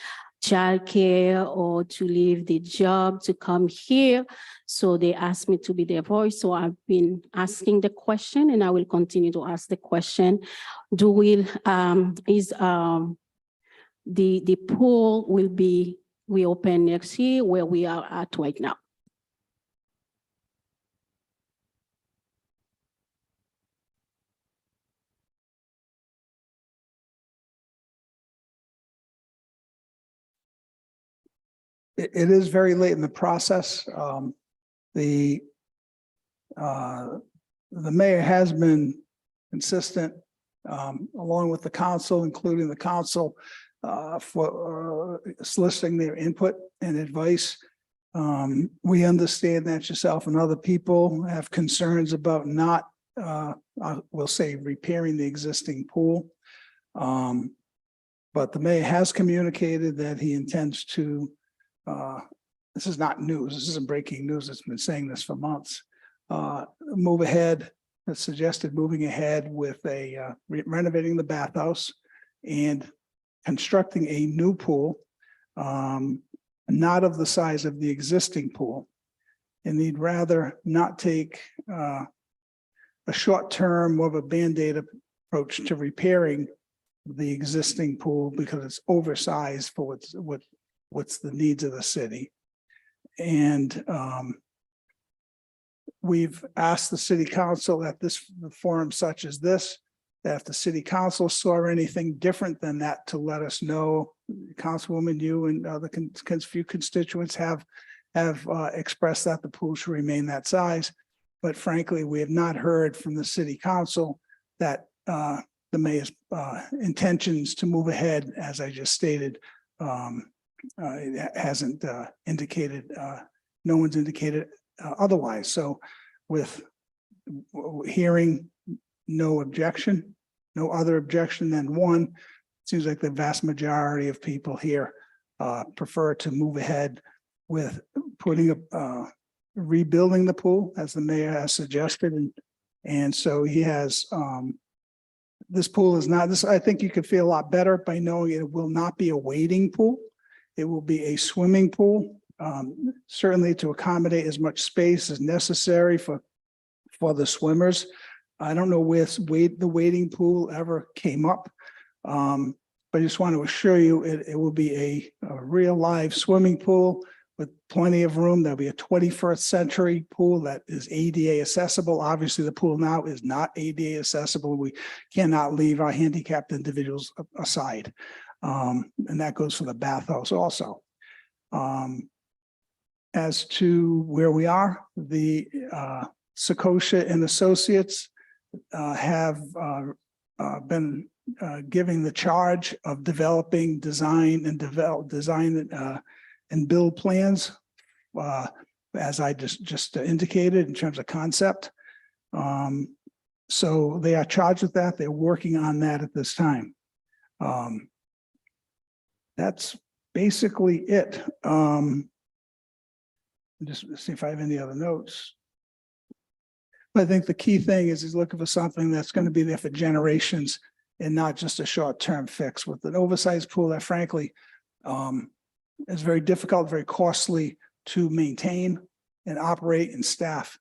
Speaker 10: childcare or to leave the job to come here. So they asked me to be their voice. So I've been asking the question and I will continue to ask the question. The pool will be reopened next year where we are at right now?
Speaker 11: It is very late in the process. The mayor has been consistent, along with the council, including the council, for soliciting their input and advice. We understand that yourself and other people have concerns about not, we'll say, repairing the existing pool. But the mayor has communicated that he intends to, this is not news, this isn't breaking news, it's been saying this for months, move ahead, has suggested moving ahead with renovating the bathhouse and constructing a new pool, not of the size of the existing pool. And he'd rather not take a short-term, more of a Band-Aid approach to repairing the existing pool because it's oversized for what's the needs of the city. And we've asked the city council at this forum such as this, that if the city council saw anything different than that, to let us know. Councilwoman, you and other few constituents have expressed that the pool should remain that size. But frankly, we have not heard from the city council that the mayor's intentions to move ahead, as I just stated, it hasn't indicated, no one's indicated otherwise. So with hearing no objection, no other objection than one, it seems like the vast majority of people here prefer to move ahead with rebuilding the pool, as the mayor has suggested. And so he has, this pool is not, I think you could feel a lot better by knowing it will not be a wading pool. It will be a swimming pool, certainly to accommodate as much space as necessary for the swimmers. I don't know where the wading pool ever came up, but I just want to assure you it will be a real live swimming pool with plenty of room. There'll be a 21st century pool that is ADA accessible. Obviously, the pool now is not ADA accessible. We cannot leave our handicapped individuals aside. And that goes for the bathhouse also. As to where we are, the Sakosha and Associates have been giving the charge of developing design and build plans, as I just indicated in terms of concept. So they are charged with that. They're working on that at this time. That's basically it. Just see if I have any other notes. But I think the key thing is he's looking for something that's going to be there for generations and not just a short-term fix with an oversized pool that frankly is very difficult, very costly to maintain and operate and staff.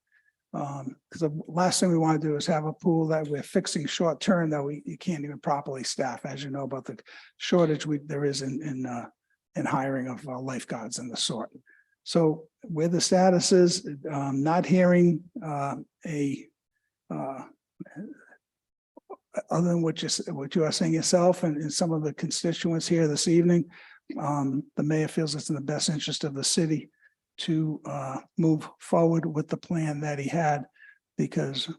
Speaker 11: Because the last thing we want to do is have a pool that we're fixing short-term that you can't even properly staff, as you know, about the shortage there is in hiring of lifeguards and the sort. So where the status is, not hearing other than what you are saying yourself and some of the constituents here this evening, the mayor feels it's in the best interest of the city to move forward with the plan that he had, because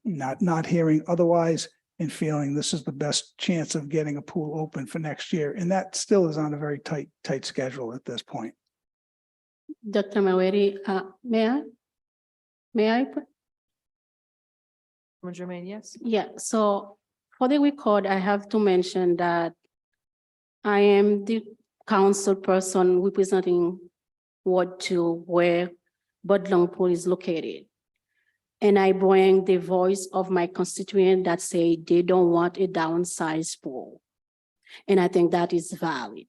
Speaker 11: not hearing otherwise and feeling this is the best chance of getting a pool open for next year. And that still is on a very tight schedule at this point.
Speaker 10: Dr. Maweri, may I?
Speaker 1: Jermaine, yes.
Speaker 10: Yeah, so for the record, I have to mention that I am the council person representing Ward 2 where Budlong Pool is located. And I bring the voice of my constituent that say they don't want a downsized pool. And I think that is valid.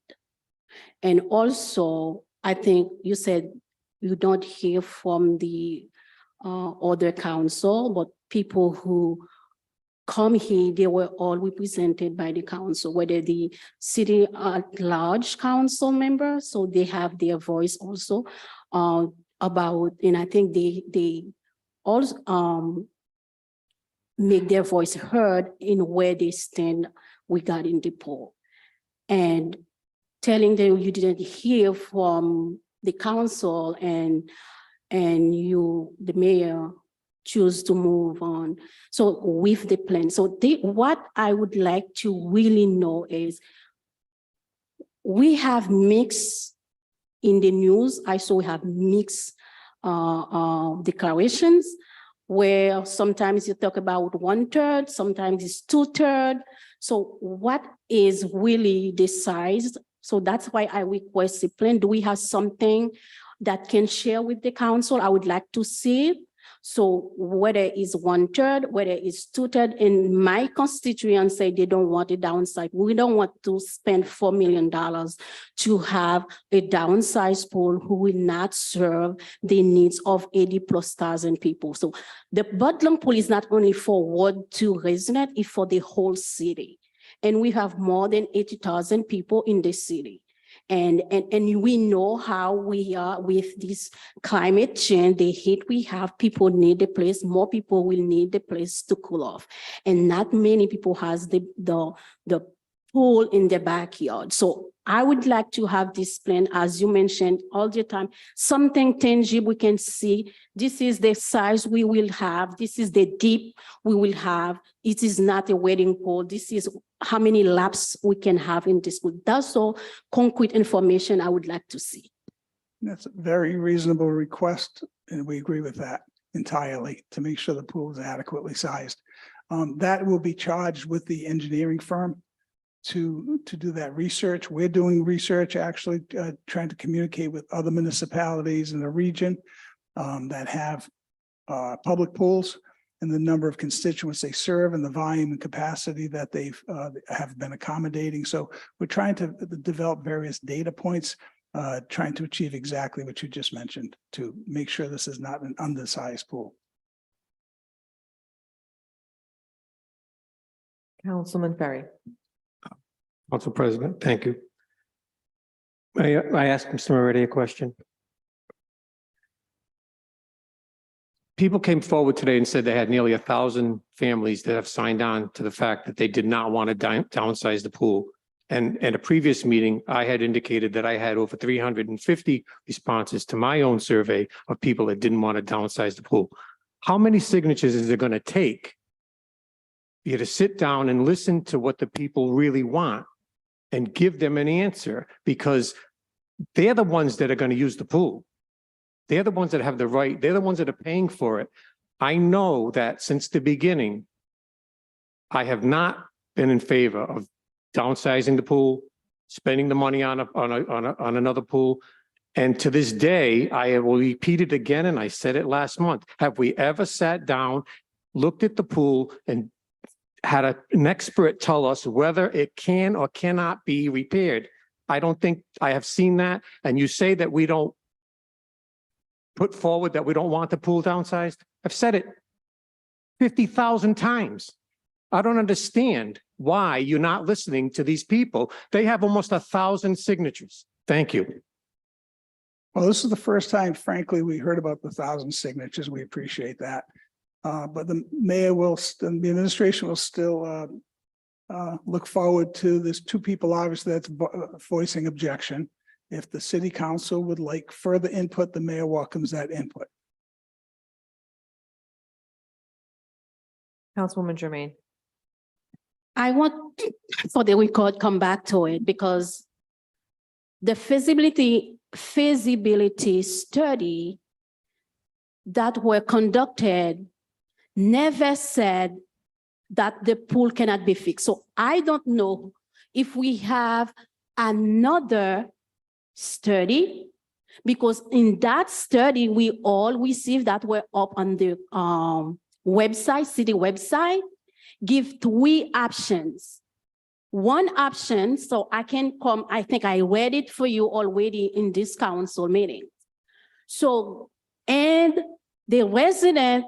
Speaker 10: And also, I think you said you don't hear from the other council, but people who come here, they were all represented by the council, whether the city at large council members, so they have their voice also about, and I think they also make their voice heard in where they stand regarding the poll. And telling them you didn't hear from the council and you, the mayor, choose to move on. So with the plan, so what I would like to really know is we have mixed in the news. I saw we have mixed declarations where sometimes you talk about 1/3, sometimes it's 2/3. So what is really the size? So that's why I request a plan. Do we have something that can share with the council? I would like to see it. So whether it's 1/3, whether it's 2/3, and my constituents say they don't want a downside. We don't want to spend $4 million to have a downsized pool who will not serve the needs of 80,000+ people. So the Budlong Pool is not only for Ward 2 residents, it's for the whole city. And we have more than 80,000 people in the city. And we know how we are with this climate change, the heat we have, people need a place, more people will need a place to cool off. And not many people has the pool in the backyard. So I would like to have this plan, as you mentioned all the time, something tangible we can see. This is the size we will have. This is the deep we will have. It is not a wedding pool. This is how many laps we can have in this pool. That's all concrete information I would like to see.
Speaker 11: That's a very reasonable request, and we agree with that entirely to make sure the pool is adequately sized. That will be charged with the engineering firm to do that research. We're doing research, actually trying to communicate with other municipalities in the region that have public pools and the number of constituents they serve and the volume and capacity that they've have been accommodating. So we're trying to develop various data points, trying to achieve exactly what you just mentioned to make sure this is not an undersized pool.
Speaker 1: Councilman Ferry.
Speaker 9: Council President, thank you. I asked Mr. Moretti a question. People came forward today and said they had nearly 1,000 families that have signed on to the fact that they did not want to downsize the pool. And at a previous meeting, I had indicated that I had over 350 responses to my own survey of people that didn't want to downsize the pool. How many signatures is it going to take for you to sit down and listen to what the people really want and give them an answer? Because they're the ones that are going to use the pool. They're the ones that have the right. They're the ones that are paying for it. I know that since the beginning, I have not been in favor of downsizing the pool, spending the money on another pool. And to this day, I will repeat it again, and I said it last month. Have we ever sat down, looked at the pool and had an expert tell us whether it can or cannot be repaired? I don't think I have seen that. And you say that we don't put forward that we don't want the pool downsized? I've said it 50,000 times. I don't understand why you're not listening to these people. They have almost 1,000 signatures. Thank you.
Speaker 11: Well, this is the first time, frankly, we heard about the 1,000 signatures. We appreciate that. But the mayor will, the administration will still look forward to this. Two people obviously that's voicing objection. If the city council would like further input, the mayor welcomes that input.
Speaker 1: Councilwoman Jermaine.
Speaker 10: I want for the record, come back to it because the feasibility study that were conducted never said that the pool cannot be fixed. So I don't know if we have another study, because in that study, we all received that were up on the website, city website, give 3 options. One option, so I can come, I think I read it for you already in this council meeting. So, and the resident,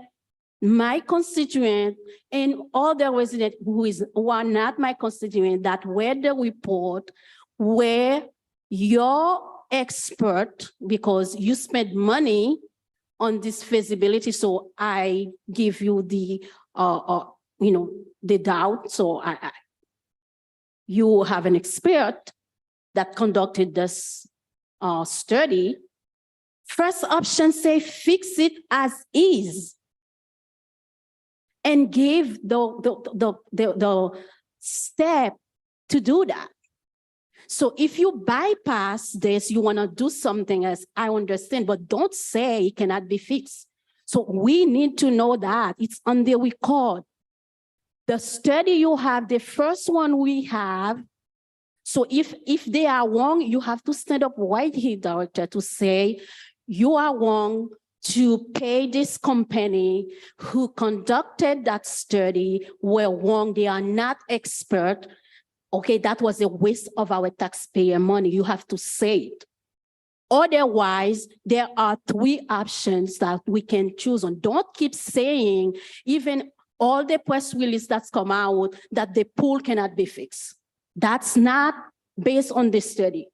Speaker 10: my constituent, and other resident who are not my constituent that read the report were your expert, because you spent money on this feasibility. So I give you the, the doubt. So you have an expert that conducted this study. First option say fix it as is, and give the step to do that. So if you bypass this, you want to do something else, I understand, but don't say it cannot be fixed. So we need to know that it's on the record. The study you have, the first one we have. So if they are wrong, you have to stand up right here, director, to say you are wrong to pay this company who conducted that study were wrong. They are not expert. Okay, that was a waste of our taxpayer money. You have to say it. Otherwise, there are 3 options that we can choose on. Don't keep saying, even all the press release that's come out, that the pool cannot be fixed. That's not based on the study.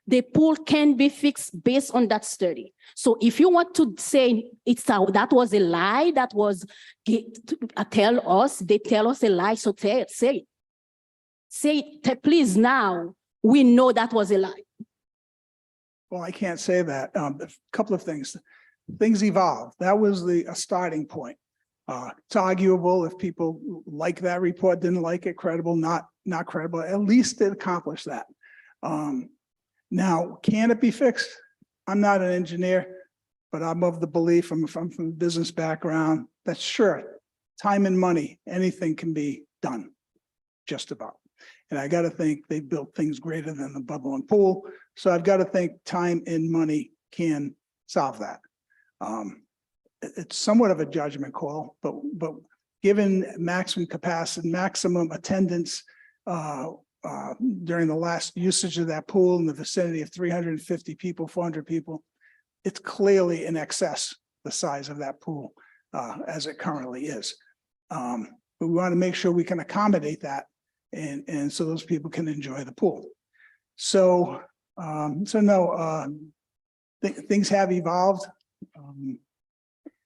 Speaker 10: The pool can be fixed based on that study. So if you want to say that was a lie, that was, they tell us a lie, so say it. Say it, please, now. We know that was a lie.
Speaker 11: Well, I can't say that. A couple of things. Things evolve. That was a starting point. It's arguable if people like that report, didn't like it, credible, not credible. At least it accomplished that. Now, can it be fixed? I'm not an engineer, but I'm of the belief, I'm from a business background, that sure, time and money, anything can be done, just about. And I got to think they built things greater than the bubble and pool. So I've got to think time and money can solve that. It's somewhat of a judgment call, but given maximum capacity, maximum attendance during the last usage of that pool in the vicinity of 350 people, 400 people, it's clearly in excess the size of that pool as it currently is. But we want to make sure we can accommodate that. And so those people can enjoy the pool. So, things have evolved.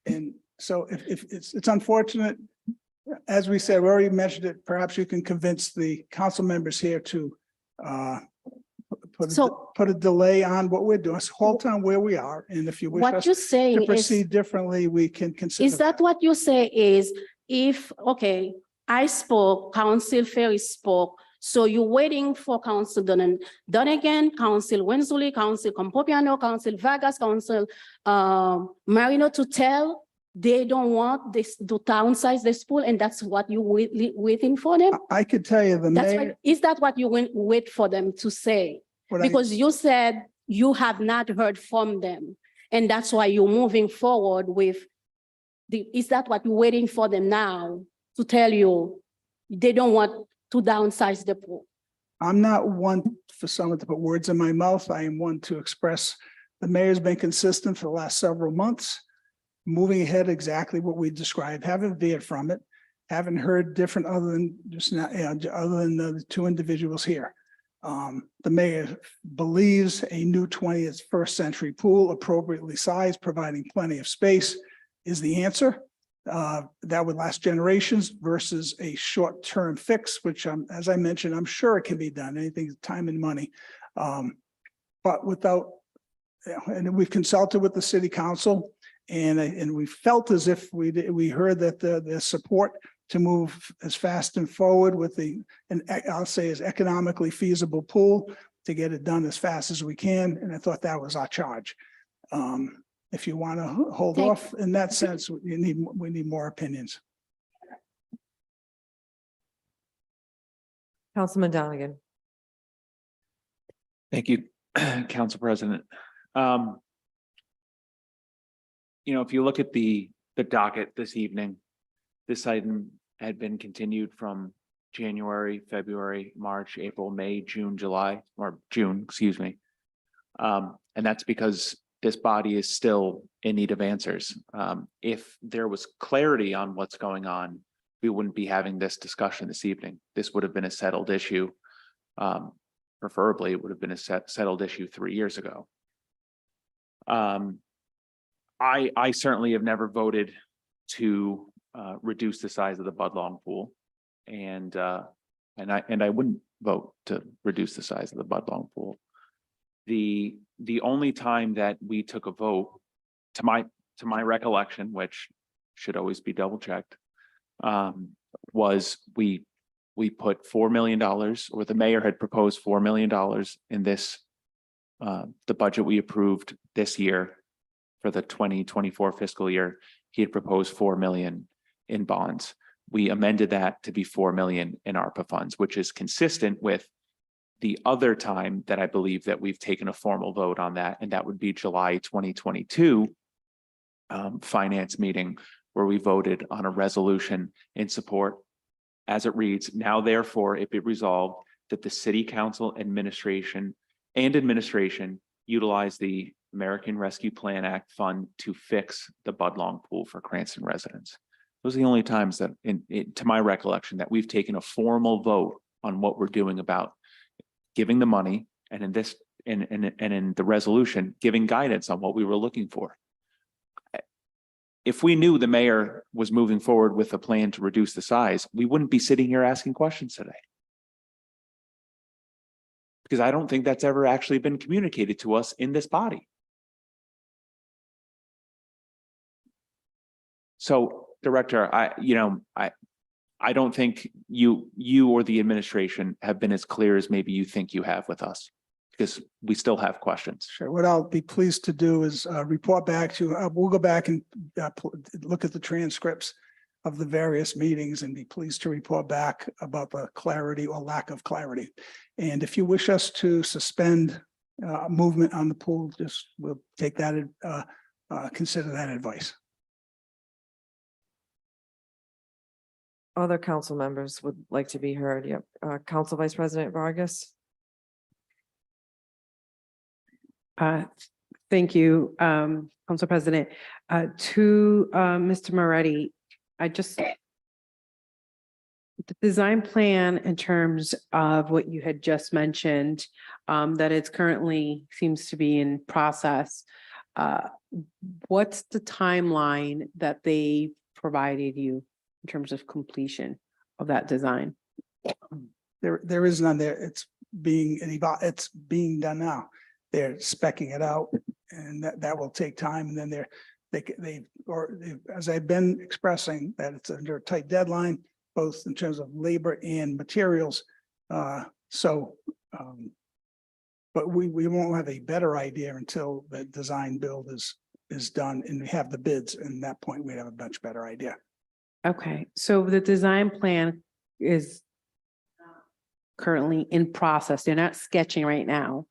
Speaker 11: And so if it's unfortunate, as we said, we already mentioned it, perhaps you can convince the council members here to put a delay on what we're doing, halt on where we are. And if you wish
Speaker 10: What
Speaker 11: us
Speaker 10: you're saying
Speaker 11: to proceed differently, we can consider.
Speaker 10: Is that what you say is if, okay, I spoke, Council Ferry spoke, so you're waiting for Council Donegan, Council Wensley, Council Campopiano, Council Vargas, Council Marino to tell they don't want this to downsize this pool, and that's what you waiting for them?
Speaker 11: I could tell you the
Speaker 10: That's
Speaker 11: mayor.
Speaker 10: what, is that what you wait for them to say?
Speaker 11: what I-
Speaker 10: Because you said you have not heard from them, and that's why you're moving forward with is that what you're waiting for them now to tell you they don't want to downsize the pool?
Speaker 11: I'm not one for someone to put words in my mouth. I am one to express, the mayor's been consistent for the last several months, moving ahead exactly what we described, haven't veered from it, haven't heard different other than just not, other than the two individuals here. The mayor believes a new 21st century pool appropriately sized, providing plenty of space is the answer. That would last generations versus a short-term fix, which as I mentioned, I'm sure it can be done, anything, time and money. But without, and we've consulted with the city council and we felt as if we heard that the support to move as fast and forward with I'll say as economically feasible pool to get it done as fast as we can. And I thought that was our charge. If you want to hold off in that sense, we need more opinions.
Speaker 1: Councilman Donegan.
Speaker 7: Thank you, Council President. If you look at the docket this evening, this item had been continued from January, February, March, April, May, June, July, or June, excuse me. And that's because this body is still in need of answers. If there was clarity on what's going on, we wouldn't be having this discussion this evening. This would have been a settled issue. Preferably, it would have been a settled issue 3 years ago. I certainly have never voted to reduce the size of the Budlong pool, and I wouldn't vote to reduce the size of the Budlong pool. The only time that we took a vote, to my recollection, which should always be double checked, was we put $4 million, or the mayor had proposed $4 million in this, the budget we approved this year for the 2024 fiscal year. He had proposed 4 million in bonds. We amended that to be 4 million in ARPA funds, which is consistent with the other time that I believe that we've taken a formal vote on that, and that would be July 2022 finance meeting, where we voted on a resolution in support as it reads, now therefore it be resolved that the city council administration utilize the American Rescue Plan Act fund to fix the Budlong pool for Cranston residents. Those are the only times that, to my recollection, that we've taken a formal vote on what we're doing about giving the money, and in this, and in the resolution, giving guidance on what we were looking for. If we knew the mayor was moving forward with a plan to reduce the size, we wouldn't be sitting here asking questions today. Because I don't think that's ever actually been communicated to us in this body. So, Director, I don't think you or the administration have been as clear as maybe you think you have with us, because we still have questions.
Speaker 11: Sure. What I'll be pleased to do is report back to, we'll go back and look at the transcripts of the various meetings and be pleased to report back about the clarity or lack of clarity. And if you wish us to suspend movement on the pool, we'll take that, consider that advice.
Speaker 1: Other council members would like to be heard. Yep. Council Vice President Vargas.
Speaker 8: Thank you, Council President. To Mr. Moretti, the design plan in terms of what you had just mentioned, that it's currently seems to be in process. What's the timeline that they provided you in terms of completion of that design?
Speaker 11: There is none there. It's being done now. They're speccing it out, and that will take time. And then as I've been expressing, that it's under a tight deadline, both in terms of labor and materials. But we won't have a better idea until the design build is is done and we have the bids, and at that point, we'd have a much better idea.
Speaker 8: Okay, so the design plan is currently in process. They're not sketching right now.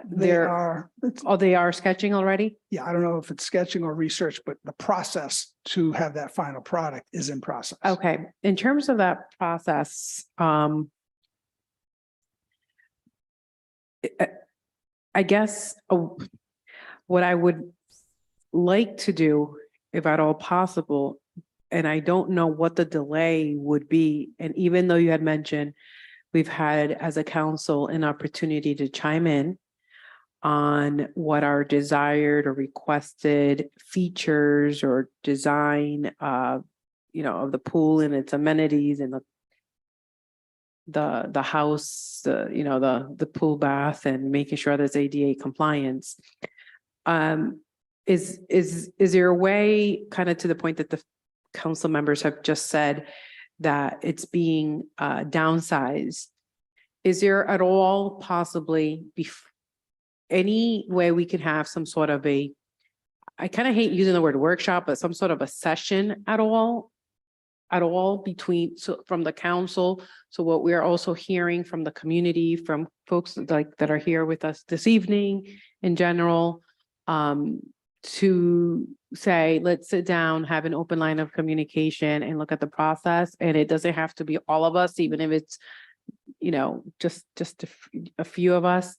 Speaker 11: They are,
Speaker 8: They are sketching already?
Speaker 11: yeah, I don't know if it's sketching or research, but the process to have that final product is in process.
Speaker 8: Okay, in terms of that process, I guess what I would like to do, if at all possible, and I don't know what the delay would be, and even though you had mentioned we've had as a council an opportunity to chime in on what our desired or requested features or design of the pool and its amenities and the house, the pool bath and making sure there's ADA compliance. Is there a way, kind of to the point that the council members have just said, that it's being downsized? Is there at all possibly any way we could have some sort of I kind of hate using the word workshop, but some sort of a session at all between, so from the council? So what we're also hearing from the community, from folks like that are here with us this evening in general, to say, let's sit down, have an open line of communication and look at the process. And it doesn't have to be all of us, even if it's, just a few of us.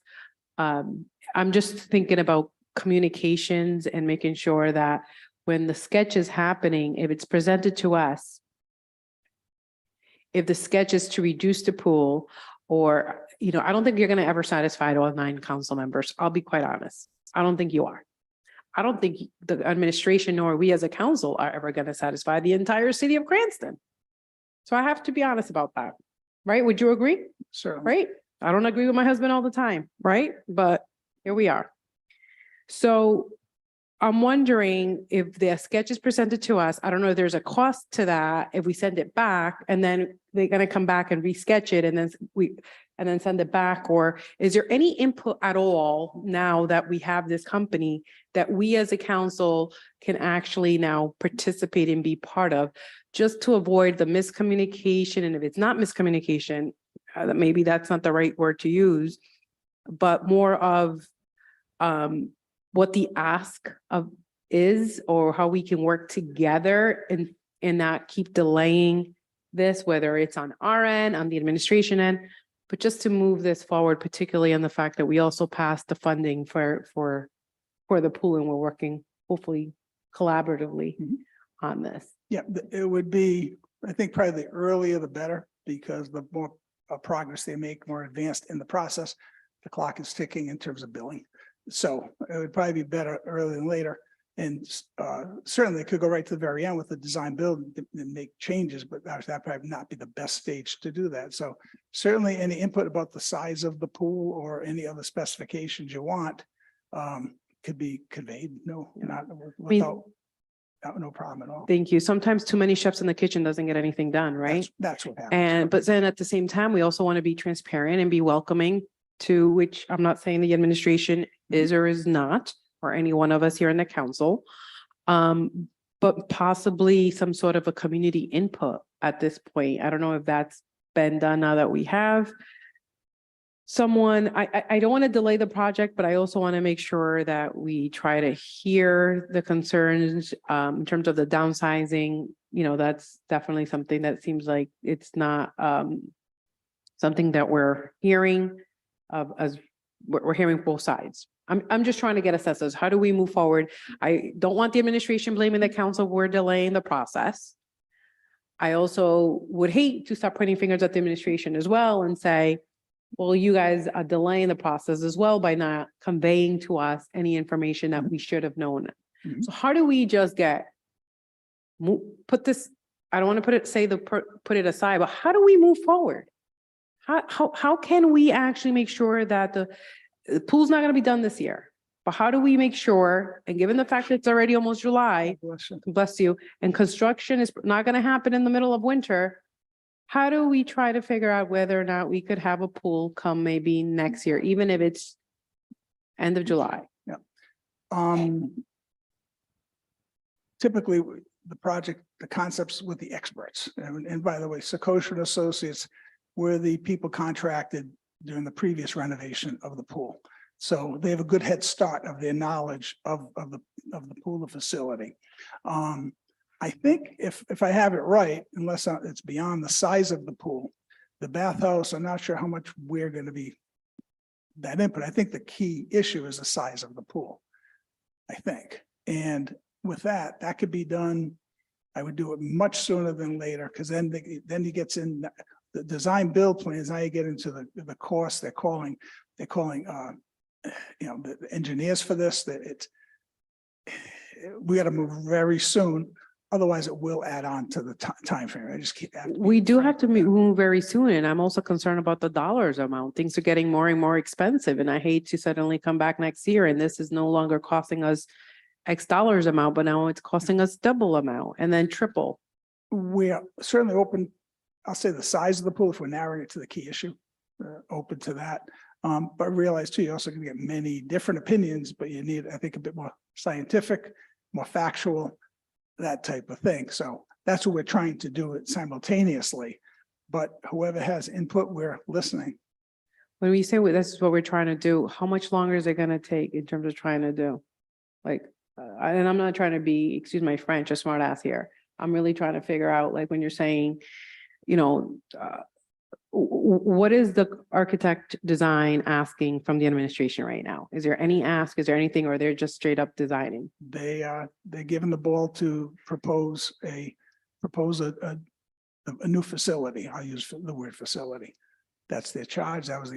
Speaker 8: I'm just thinking about communications and making sure that when the sketch is happening, if it's presented to us, if the sketch is to reduce the pool, or, I don't think you're going to ever satisfy all 9 council members. I'll be quite honest. I don't think you are. I don't think the administration nor we as a council are ever going to satisfy the entire city of Cranston. So I have to be honest about that, right? Would you agree?
Speaker 11: Certainly.
Speaker 8: Right? I don't agree with my husband all the time, right? But here we are. So I'm wondering if the sketch is presented to us, I don't know if there's a cost to that, if we send it back and then they're going to come back and resketch it and then send it back, or is there any input at all now that we have this company that we as a council can actually now participate and be part of, just to avoid the miscommunication? And if it's not miscommunication, maybe that's not the right word to use, but more of what the ask of is, or how we can work together and not keep delaying this, whether it's on our end, on the administration end, but just to move this forward, particularly on the fact that we also passed the funding for the pool, and we're working hopefully collaboratively on this.
Speaker 11: Yeah, it would be, I think probably the earlier the better, because the more progress they make, more advanced in the process, the clock is ticking in terms of billing. So it would probably be better earlier than later. And certainly it could go right to the very end with the design build and make changes, but that probably not be the best stage to do that. So certainly any input about the size of the pool or any other specifications you want could be conveyed. No problem at all.
Speaker 8: Thank you. Sometimes too many chefs in the kitchen doesn't get anything done, right?
Speaker 11: That's what happens.
Speaker 8: But then at the same time, we also want to be transparent and be welcoming to, which I'm not saying the administration is or is not, or any one of us here in the council, but possibly some sort of a community input at this point. I don't know if that's been done now that we have someone. I don't want to delay the project, but I also want to make sure that we try to hear the concerns in terms of the downsizing. That's definitely something that seems like it's not something that we're hearing of, as we're hearing both sides. I'm just trying to get a sense of how do we move forward. I don't want the administration blaming the council. We're delaying the process. I also would hate to start pointing fingers at the administration as well and say, well, you guys are delaying the process as well by not conveying to us any information that we should have known. So how do we just put this, I don't want to put it aside, but how do we move forward? How can we actually make sure that the pool's not going to be done this year, but how do we make sure, and given the fact that it's already almost July, bless you, and construction is not going to happen in the middle of winter, how do we try to figure out whether or not we could have a pool come maybe next year, even if it's end of July?
Speaker 11: Yeah. typically the project, the concepts with the experts. And by the way, Secoshia and Associates were the people contracted during the previous renovation of the pool. So they have a good head start of their knowledge of the pool facility. I think if I have it right, unless it's beyond the size of the pool, the bathhouse, I'm not sure how much we're going to be that input. I think the key issue is the size of the pool, I think. And with that could be done. I would do it much sooner than later, because then he gets in the design build plans. Now you get into the course they're calling the engineers for this, that we got to move very soon. Otherwise it will add on to the time frame. I just keep.
Speaker 8: We do have to move very soon, and I'm also concerned about the dollars amount. Things are getting more and more expensive, and I hate to suddenly come back next year and this is no longer costing us X dollars amount, but now it's costing us double amount and then triple.
Speaker 11: We are certainly open. I'll say the size of the pool, if we're narrowing it to the key issue, open to that. But realize too, you're also going to get many different opinions, but you need, I think, a bit more scientific, more factual, that type of thing. So that's what we're trying to do it simultaneously. But whoever has input, we're listening.
Speaker 8: When we say this is what we're trying to do, how much longer is it going to take in terms of trying to do? Like, and I'm not trying to be, excuse my French, a smart ass here. I'm really trying to figure out, like, when you're saying, what is the architect design asking from the administration right now? Is there any ask? Is there anything, or they're just straight up designing?
Speaker 11: They're given the ball to propose a new facility. I'll use the word facility. That's their charge. That was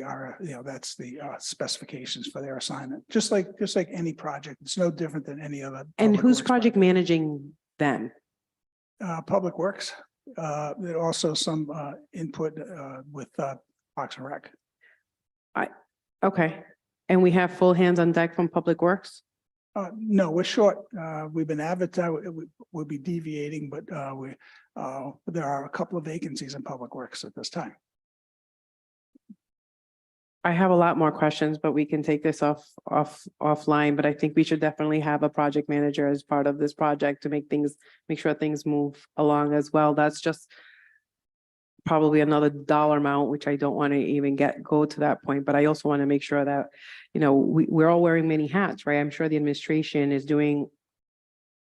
Speaker 11: that's the specifications for their assignment. Just like any project. It's no different than any other.
Speaker 8: And
Speaker 11: public
Speaker 8: who's
Speaker 11: works
Speaker 8: project managing them?
Speaker 11: Public Works. There are also some input with Parks and Rec.
Speaker 8: Okay. And we have full hands on deck from Public Works?
Speaker 11: No, we're short. We've been advertised. We'll be deviating, but there are a couple of vacancies in Public Works at this time.
Speaker 8: I have a lot more questions, but we can take this offline, but I think we should definitely have a project manager as part of this project to make sure things move along as well. That's just probably another dollar amount, which I don't want to even go to that point, but I also want to make sure that, we're all wearing many hats, right? I'm sure the administration is doing,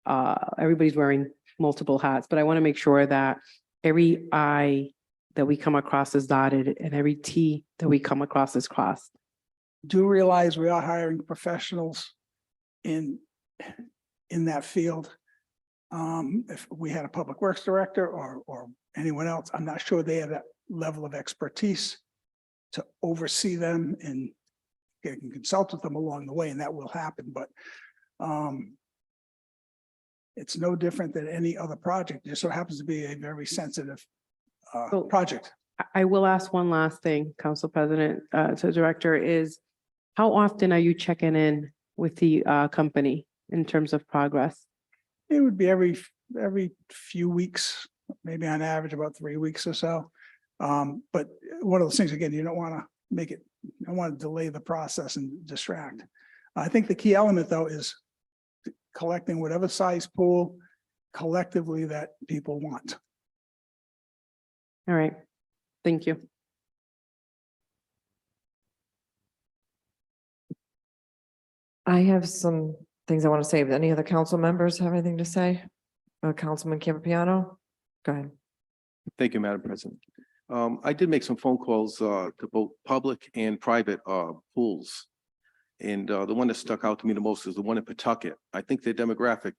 Speaker 8: everybody's wearing multiple hats, but I want to make sure that every I that we come across is dotted and every T that we come across is crossed.
Speaker 11: Do realize we are hiring professionals in that field. If we had a public works director or anyone else, I'm not sure they have that level of expertise to oversee them and can consult with them along the way, and that will happen. But it's no different than any other project. It just so happens to be a very sensitive project.
Speaker 8: I will ask one last thing, Council President, to the Director, is how often are you checking in with the company in terms of progress?
Speaker 11: It would be every few weeks, maybe on average about 3 weeks or so. But one of those things, again, you don't want to delay the process and distract. I think the key element though is collecting whatever size pool collectively that people want.
Speaker 8: All right, thank you.
Speaker 1: I have some things I want to say, but any other council members have anything to say? Councilman Campiano, go ahead.
Speaker 13: Thank you, Madam President. I did make some phone calls to both public and private pools. And the one that stuck out to me the most is the one in Pawtucket. I think their demographic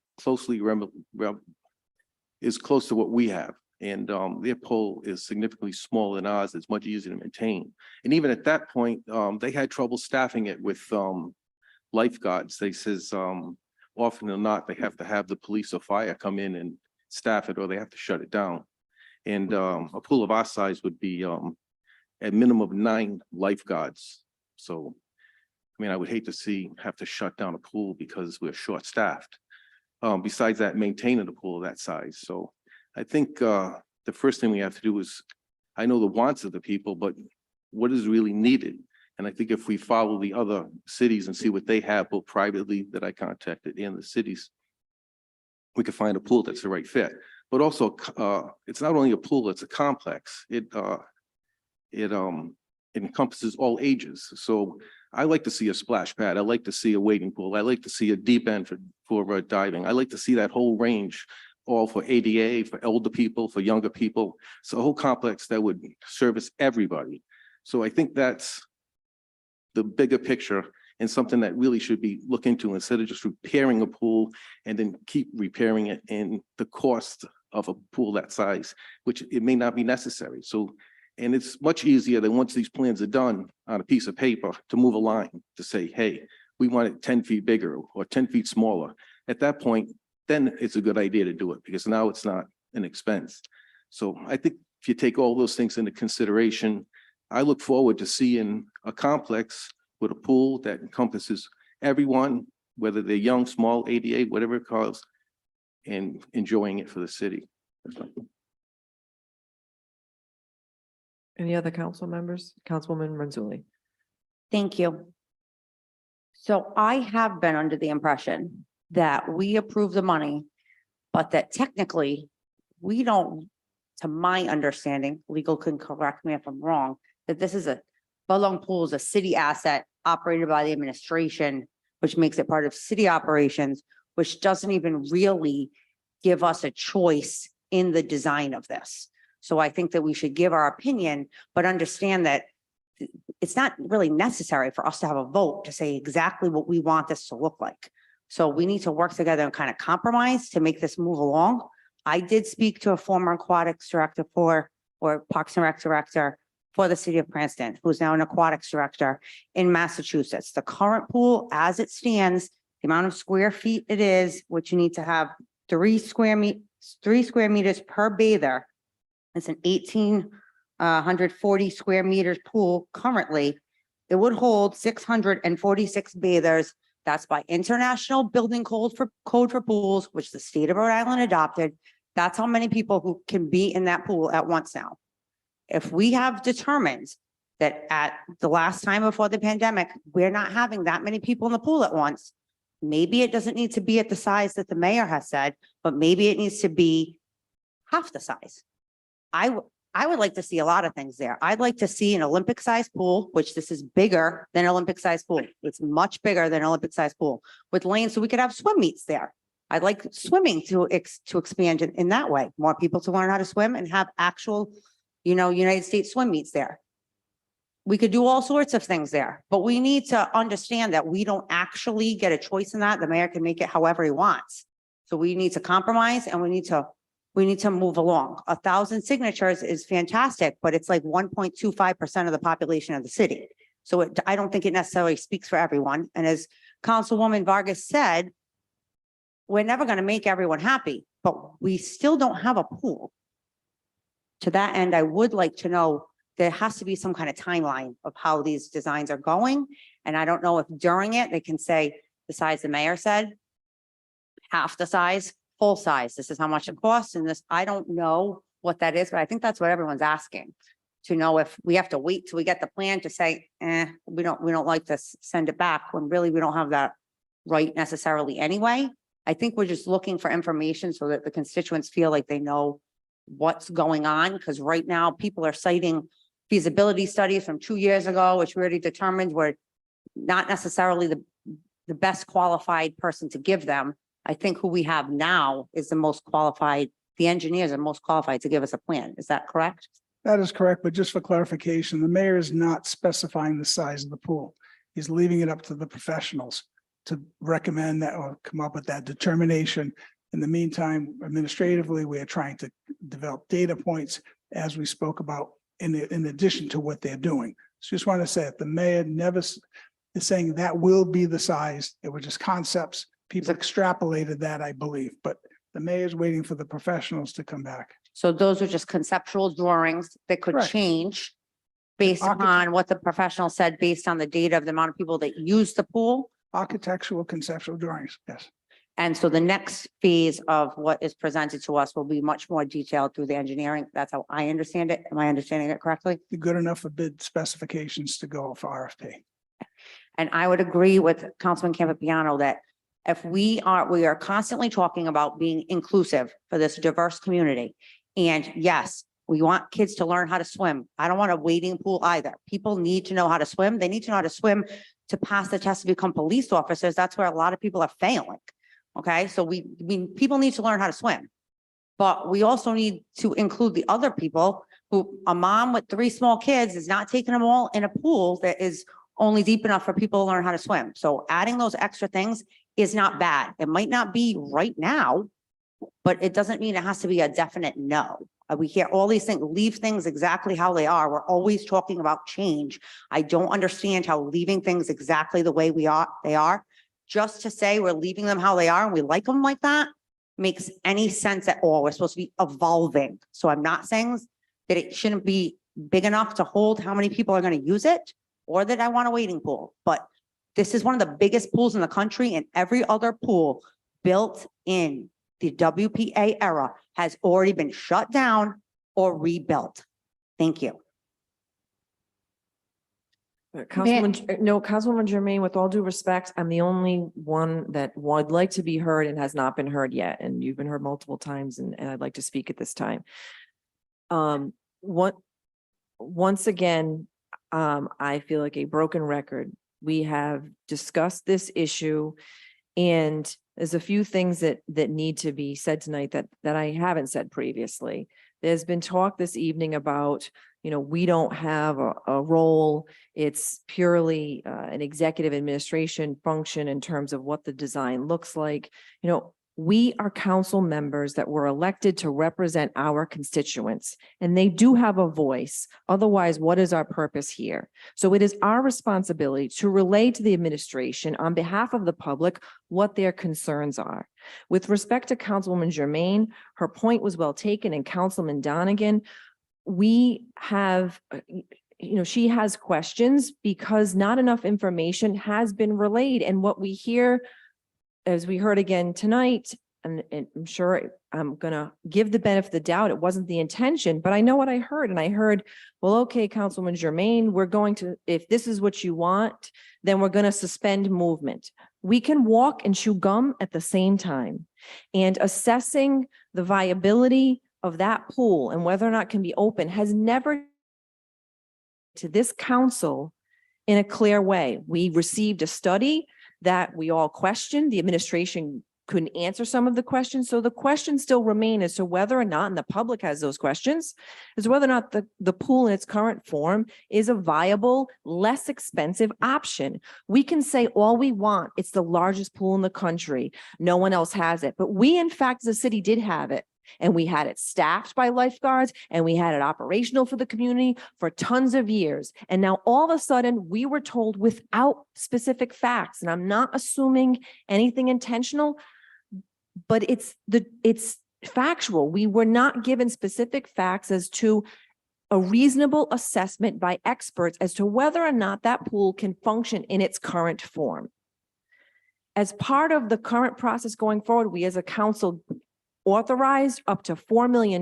Speaker 13: is close to what we have. And their pool is significantly smaller than ours. It's much easier to maintain. And even at that point, they had trouble staffing it with lifeguards. They says often than not, they have to have the police or fire come in and staff it, or they have to shut it down. And a pool of our size would be at minimum of 9 lifeguards. So, I mean, I would hate to have to shut down a pool because we're short-staffed. Besides that, maintaining a pool of that size. So I think the first thing we have to do is, I know the wants of the people, but what is really needed? And I think if we follow the other cities and see what they have, both privately that I contacted and the cities, we could find a pool that's the right fit. But also, it's not only a pool, it's a complex. It encompasses all ages. So I like to see a splash pad. I like to see a wading pool. I like to see a deep end for diving. I like to see that whole range, all for ADA, for older people, for younger people. So a whole complex that would service everybody. So I think that's the bigger picture and something that really should be looked into instead of just repairing a pool and then keep repairing it and the cost of a pool that size, which it may not be necessary. So, and it's much easier than once these plans are done on a piece of paper to move a line to say, hey, we want it 10 feet bigger or 10 feet smaller. At that point, then it's a good idea to do it because now it's not an expense. So I think if you take all those things into consideration, I look forward to seeing a complex with a pool that encompasses everyone, whether they're young, small, ADA, whatever it calls, and enjoying it for the city.
Speaker 1: Any other council members? Councilwoman Ronzulli.
Speaker 4: Thank you. So I have been under the impression that we approve the money, but that technically we don't, to my understanding, legal can correct me if I'm wrong, that this is Budlong Pool is a city asset operated by the administration, which makes it part of city operations, which doesn't even really give us a choice in the design of this. So I think that we should give our opinion, but understand that it's not really necessary for us to have a vote to say exactly what we want this to look like. So we need to work together and kind of compromise to make this move along. I did speak to a former aquatics director or Parks and Rec director for the city of Cranston, who's now an aquatics director in Massachusetts. The current pool as it stands, the amount of square feet it is, which you need to have 3 square meters per bather. It's an 1,840 square meters pool currently. It would hold 646 bathers. That's by International Building Code for pools, which the state of Rhode Island adopted. That's how many people who can be in that pool at once now. If we have determined that at the last time before the pandemic, we're not having that many people in the pool at once, maybe it doesn't need to be at the size that the mayor has said, but maybe it needs to be half the size. I would like to see a lot of things there. I'd like to see an Olympic-sized pool, which this is bigger than an Olympic-sized pool. It's much bigger than an Olympic-sized pool with lanes, so we could have swim meets there. I'd like swimming to expand in that way. More people to learn how to swim and have actual, United States swim meets there. We could do all sorts of things there, but we need to understand that we don't actually get a choice in that. The mayor can make it however he wants. So we need to compromise and we need to move along. 1,000 signatures is fantastic, but it's like 1.25% of the population of the city. So I don't think it necessarily speaks for everyone. And as Councilwoman Vargas said, we're never going to make everyone happy, but we still don't have a pool. To that end, I would like to know, there has to be some kind of timeline of how these designs are going. And I don't know if during it, they can say the size the mayor said, half the size, full size. This is how much it costs. And this, I don't know what that is, but I think that's what everyone's asking, to know if we have to wait till we get the plan to say, we don't like this, send it back, when really we don't have that right necessarily anyway. I think we're just looking for information so that the constituents feel like they know what's going on, because right now people are citing feasibility studies from 2 years ago, which we already determined were not necessarily the best qualified person to give them. I think who we have now is the most qualified. The engineers are most qualified to give us a plan. Is that correct?
Speaker 11: That is correct, but just for clarification, the mayor is not specifying the size of the pool. He's leaving it up to the professionals to recommend that or come up with that determination. In the meantime, administratively, we are trying to develop data points as we spoke about in addition to what they're doing. So just want to say that the mayor never is saying that will be the size. It were just concepts. People extrapolated that, I believe, but the mayor's waiting for the professionals to come back.
Speaker 4: So those are just conceptual drawings that could
Speaker 11: Correct.
Speaker 4: change based upon what the professional said, based on the data of the amount of people that use the pool.
Speaker 11: Architectural, conceptual drawings, yes.
Speaker 4: And so the next phase of what is presented to us will be much more detailed through the engineering. That's how I understand it. Am I understanding it correctly?
Speaker 11: Good enough for bid specifications to go for RFP.
Speaker 4: And I would agree with Councilman Campiano that If we are constantly talking about being inclusive for this diverse community. And yes, we want kids to learn how to swim. I don't want a wading pool either. People need to know how to swim. They need to know how to swim to pass the test to become police officers. That's where a lot of people are failing. Okay, so people need to learn how to swim. But we also need to include the other people who, a mom with 3 small kids is not taking them all in a pool that is only deep enough for people to learn how to swim. So adding those extra things is not bad. It might not be right now, but it doesn't mean it has to be a definite no. We hear all these things, leave things exactly how they are. We're always talking about change. I don't understand how leaving things exactly the way they are, just to say we're leaving them how they are and we like them like that, makes any sense at all. We're supposed to be evolving. So I'm not saying that it shouldn't be big enough to hold how many people are going to use it, or that I want a wading pool, but this is one of the biggest pools in the country, and every other pool built in the WPA era has already been shut down or rebuilt. Thank you.
Speaker 1: Councilwoman Jermaine, with all due respect, I'm the only one that would like to be heard and has not been heard yet. And you've been heard multiple times, and I'd like to speak at this time. Once again, I feel like a broken record. We have discussed this issue, and there's a few things that need to be said tonight that I haven't said previously. There's been talk this evening about, we don't have a role. It's purely an executive administration function in terms of what the design looks like. We are council members that were elected to represent our constituents, and they do have a voice. Otherwise, what is our purpose here? So it is our responsibility to relay to the administration on behalf of the public what their concerns are. With respect to Councilwoman Jermaine, her point was well taken, and Councilman Donegan, we have, she has questions because not enough information has been relayed. And what we hear, as we heard again tonight, and I'm sure I'm going to give the benefit of the doubt, it wasn't the intention, but I know what I heard. And I heard, well, okay, Councilwoman Jermaine, we're going to, if this is what you want, then we're going to suspend movement. We can walk and chew gum at the same time. And assessing the viability of that pool and whether or not it can be open has never to this council in a clear way. We received a study that we all questioned. The administration couldn't answer some of the questions. So the questions still remain as to whether or not, and the public has those questions, as to whether or not the pool in its current form is a viable, less expensive option. We can say all we want. It's the largest pool in the country. No one else has it. But we, in fact, as a city did have it. And we had it staffed by lifeguards, and we had it operational for the community for tons of years. And now all of a sudden we were told without specific facts, and I'm not assuming anything intentional, but it's factual. We were not given specific facts as to a reasonable assessment by experts as to whether or not that pool can function in its current form. As part of the current process going forward, we as a council authorized up to $4 million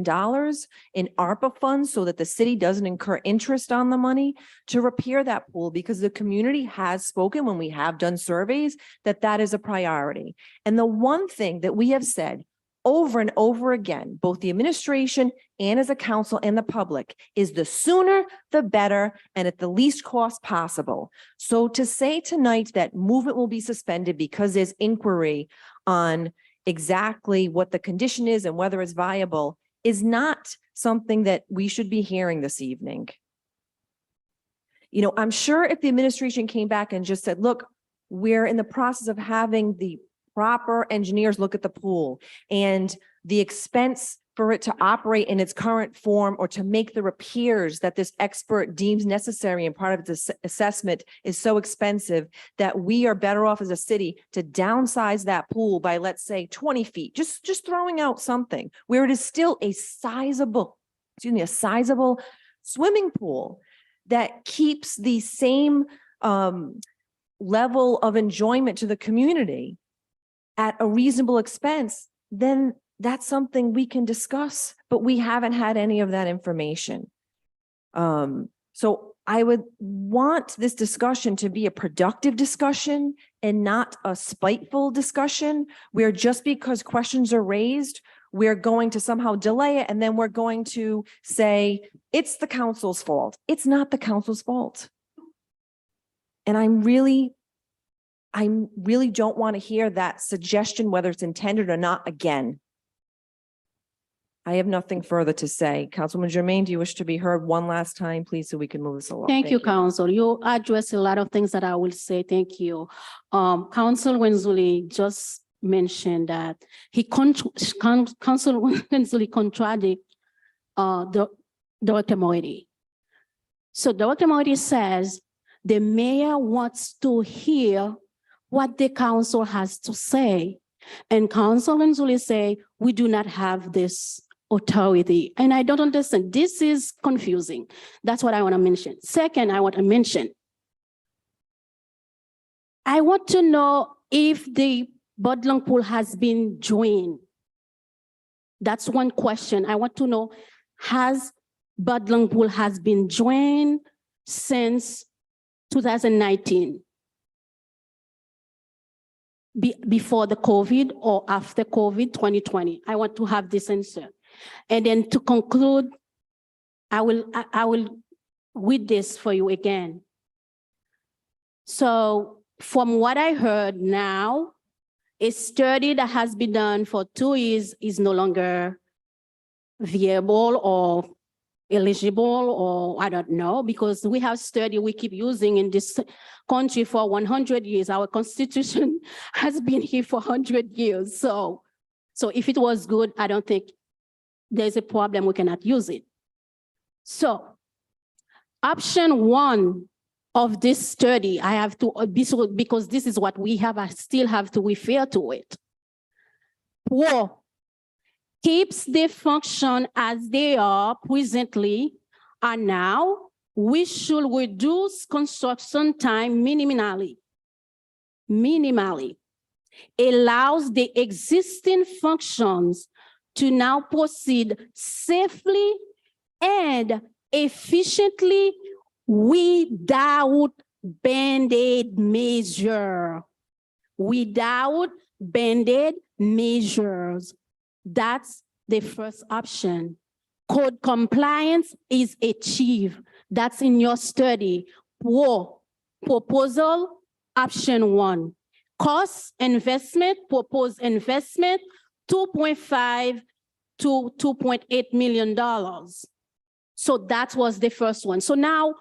Speaker 1: in ARPA funds so that the city doesn't incur interest on the money to repair that pool, because the community has spoken when we have done surveys that that is a priority. And the one thing that we have said over and over again, both the administration and as a council and the public, is the sooner the better and at the least cost possible. So to say tonight that movement will be suspended because there's inquiry on exactly what the condition is and whether it's viable is not something that we should be hearing this evening. I'm sure if the administration came back and just said, look, we're in the process of having the proper engineers look at the pool, and the expense for it to operate in its current form or to make the repairs that this expert deems necessary and part of its assessment is so expensive that we are better off as a city to downsize that pool by, let's say, 20 feet, just throwing out something where it is still a sizable swimming pool that keeps the same level of enjoyment to the community at a reasonable expense, then that's something we can discuss, but we haven't had any of that information. So I would want this discussion to be a productive discussion and not a spiteful discussion where just because questions are raised, we're going to somehow delay it and then we're going to say, it's the council's fault. It's not the council's fault. And I really don't want to hear that suggestion, whether it's intended or not, again. I have nothing further to say. Councilwoman Jermaine, do you wish to be heard one last time, please, so we can move this along?
Speaker 10: Thank you, Council. You addressed a lot of things that I will say. Thank you. Council Winsley just mentioned that Council Winsley contradict Director Moody. So Director Moody says the mayor wants to hear what the council has to say. And Council Winsley say, we do not have this authority. And I don't understand. This is confusing. That's what I want to mention. Second, I want to mention, I want to know if the Budlong Pool has been joined. That's one question. I want to know, has Budlong Pool has been joined since 2019? Before the COVID or after COVID 2020? I want to have this answer. And then to conclude, I will read this for you again. So from what I heard now, a study that has been done for 2 years is no longer viable or eligible, or I don't know, because we have study we keep using in this country for 100 years. Our constitution has been here for 100 years. So if it was good, I don't think there's a problem, we cannot use it. So option one of this study, I have to, because this is what we have, I still have to refer to it. Poor keeps the function as they are presently, and now we should reduce construction time minimally. Allows the existing functions to now proceed safely and efficiently without Band-Aid measure. Without Band-Aid measures. That's the first option. Code compliance is achieved. That's in your study. Proposal, option one. Cost investment, proposed investment, $2.5 to $2.8 million. So that was the first one. So now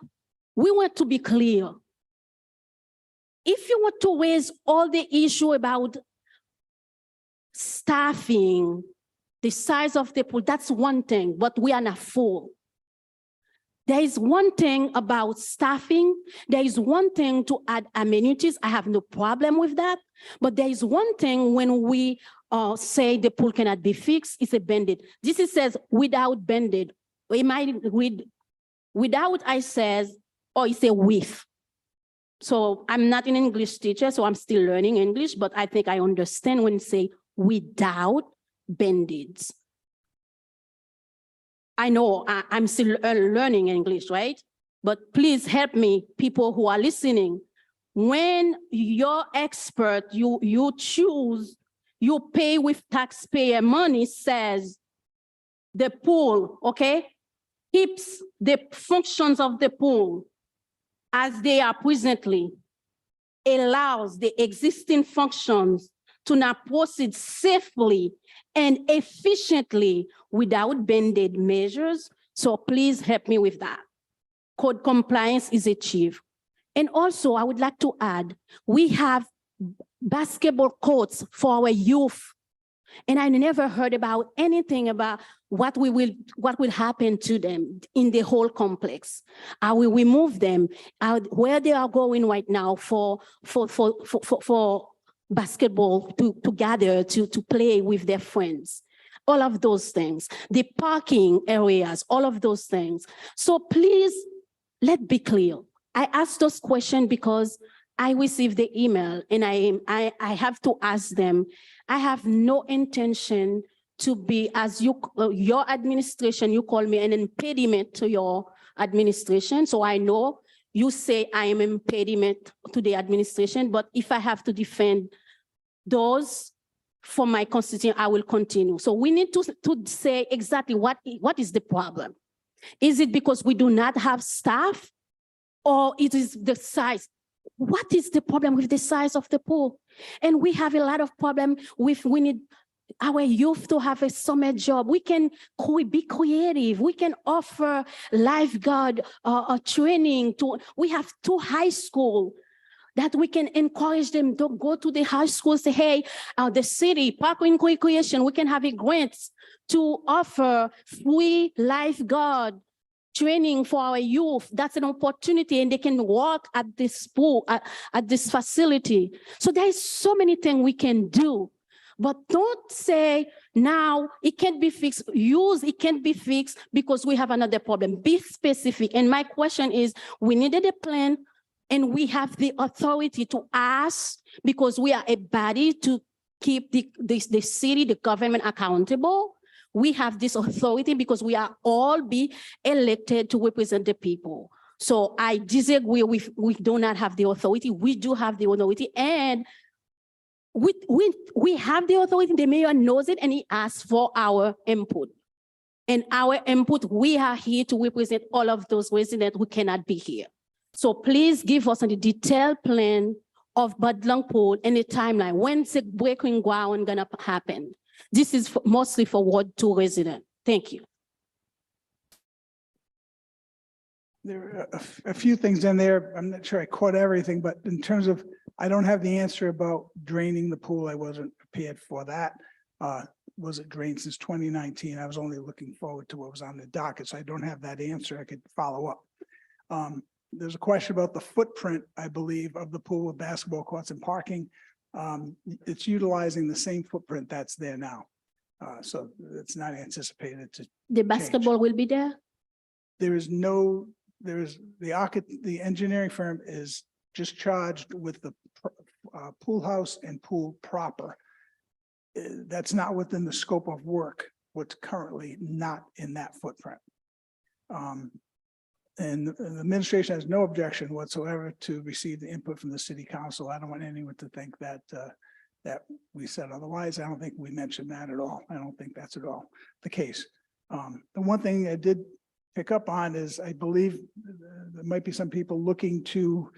Speaker 10: we want to be clear. If you want to raise all the issue about staffing, the size of the pool, that's one thing, but we are not full. There is one thing about staffing. There is one thing to add amenities. I have no problem with that. But there is one thing when we say the pool cannot be fixed, it's a Band-Aid. This is says without Band-Aid. We might read without, I says, or it's a with. So I'm not an English teacher, so I'm still learning English, but I think I understand when you say without Band-Aids. I know I'm still learning English, right? But please help me, people who are listening. When your expert, you choose, you pay with taxpayer money, says the pool, okay, keeps the functions of the pool as they are presently, allows the existing functions to now proceed safely and efficiently without Band-Aid measures. So please help me with that. Code compliance is achieved. And also I would like to add, we have basketball courts for our youth. And I never heard about anything about what will happen to them in the whole complex. How will we move them? Where they are going right now for basketball to gather, to play with their friends. All of those things. The parking areas, all of those things. So please, let's be clear. I asked those questions because I received the email and I have to ask them. I have no intention to be, as your administration, you call me an impediment to your administration, so I know you say I am impediment to the administration, but if I have to defend those for my constituent, I will continue. So we need to say exactly what is the problem. Is it because we do not have staff, or it is the size? What is the problem with the size of the pool? And we have a lot of problem with, we need our youth to have a summer job. We can be creative. We can offer lifeguard training we have 2 high schools that we can encourage them to go to the high school, say, hey, the city, Park and Recreation, we can have a grant to offer free lifeguard training for our youth. That's an opportunity, and they can work at this pool, at this facility. So there is so many things we can do, but don't say now it can't be fixed. It can't be fixed because we have another problem. Be specific. And my question is, we needed a plan, and we have the authority to ask, because we are a body to keep the city, the government accountable. We have this authority because we are all be elected to represent the people. So I disagree with, we do not have the authority. We do have the authority, and we have the authority. The mayor knows it, and he asks for our input. And our input, we are here to represent all of those residents who cannot be here. So please give us a detailed plan of Budlong Pool and a timeline. When's the breaking ground gonna happen? This is mostly for Ward 2 residents. Thank you.
Speaker 11: There are a few things in there. I'm not sure I caught everything, but in terms of, I don't have the answer about draining the pool. I wasn't prepared for that. Was it drained since 2019? I was only looking forward to what was on the docket, so I don't have that answer. I could follow up. There's a question about the footprint, I believe, of the pool with basketball courts and parking. It's utilizing the same footprint that's there now. So it's not anticipated to.
Speaker 10: The basketball will be there?
Speaker 11: There is the engineering firm is just charged with the pool house and pool proper. That's not within the scope of work, what's currently not in that footprint. And the administration has no objection whatsoever to receive the input from the city council. I don't want anyone to think that that we said otherwise. I don't think we mentioned that at all. I don't think that's at all the case. The one thing I did pick up on is I believe there might be some people looking to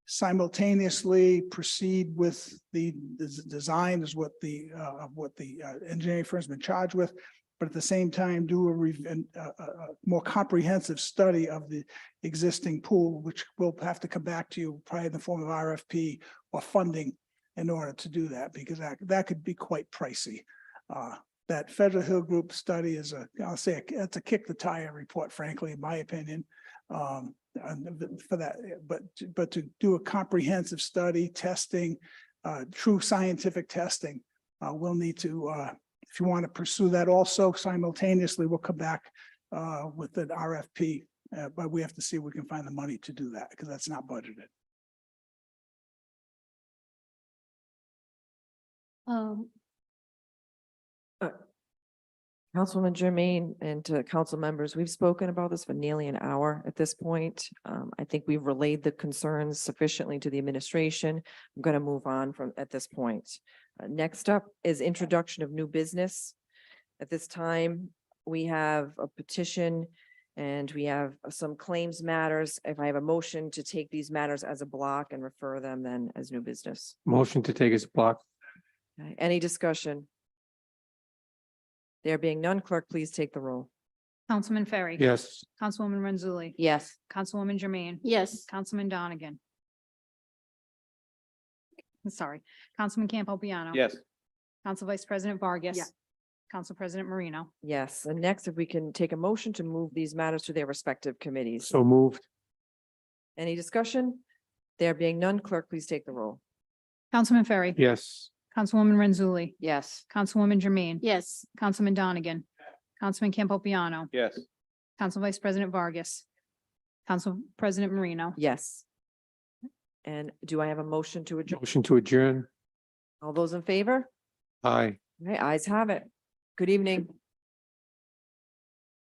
Speaker 11: simultaneously proceed with the design is what the engineering firm has been charged with, but at the same time do a more comprehensive study of the existing pool, which will have to come back to you probably in the form of RFP or funding in order to do that, because that could be quite pricey. That Federal Hill Group study is I'll say it's a kick the tire report, frankly, in my opinion, for that. But to do a comprehensive study, testing, true scientific testing, we'll need to, if you want to pursue that also simultaneously, we'll come back with an RFP, but we have to see if we can find the money to do that, because that's not budgeted.
Speaker 1: Councilwoman Jermaine and to council members, we've spoken about this for nearly an hour at this point. I think we've relayed the concerns sufficiently to the administration. I'm going to move on from at this point. Next up is introduction of new business. At this time, we have a petition and we have some claims matters. If I have a motion to take these matters as a block and refer them then as new business.
Speaker 9: Motion to take as a block.
Speaker 1: Okay, any discussion? There being none, clerk, please take the roll.
Speaker 2: Councilman Ferry.
Speaker 9: Yes.
Speaker 2: Councilwoman Renzulli.
Speaker 4: Yes.
Speaker 2: Councilwoman Jermaine.
Speaker 10: Yes.
Speaker 2: Councilman Donegan. Sorry, Councilman Campopiano.
Speaker 7: Yes.
Speaker 2: Council Vice President Vargas.
Speaker 10: Yeah.
Speaker 2: Council President Marino.
Speaker 1: Yes, and next, if we can take a motion to move these matters to their respective committees.
Speaker 9: So moved.
Speaker 1: Any discussion? There being none, clerk, please take the roll.
Speaker 2: Councilman Ferry.
Speaker 9: Yes.
Speaker 2: Councilwoman Renzulli.
Speaker 4: Yes.
Speaker 2: Councilwoman Jermaine.
Speaker 10: Yes.
Speaker 2: Councilman Donegan. Councilman Campopiano.
Speaker 7: Yes.
Speaker 2: Council Vice President Vargas. Council President Marino.
Speaker 1: Yes. And do I have a motion to adjourn?
Speaker 9: Motion to adjourn.
Speaker 1: All those in favor?
Speaker 9: Aye.
Speaker 1: All right, ayes have it. Good evening.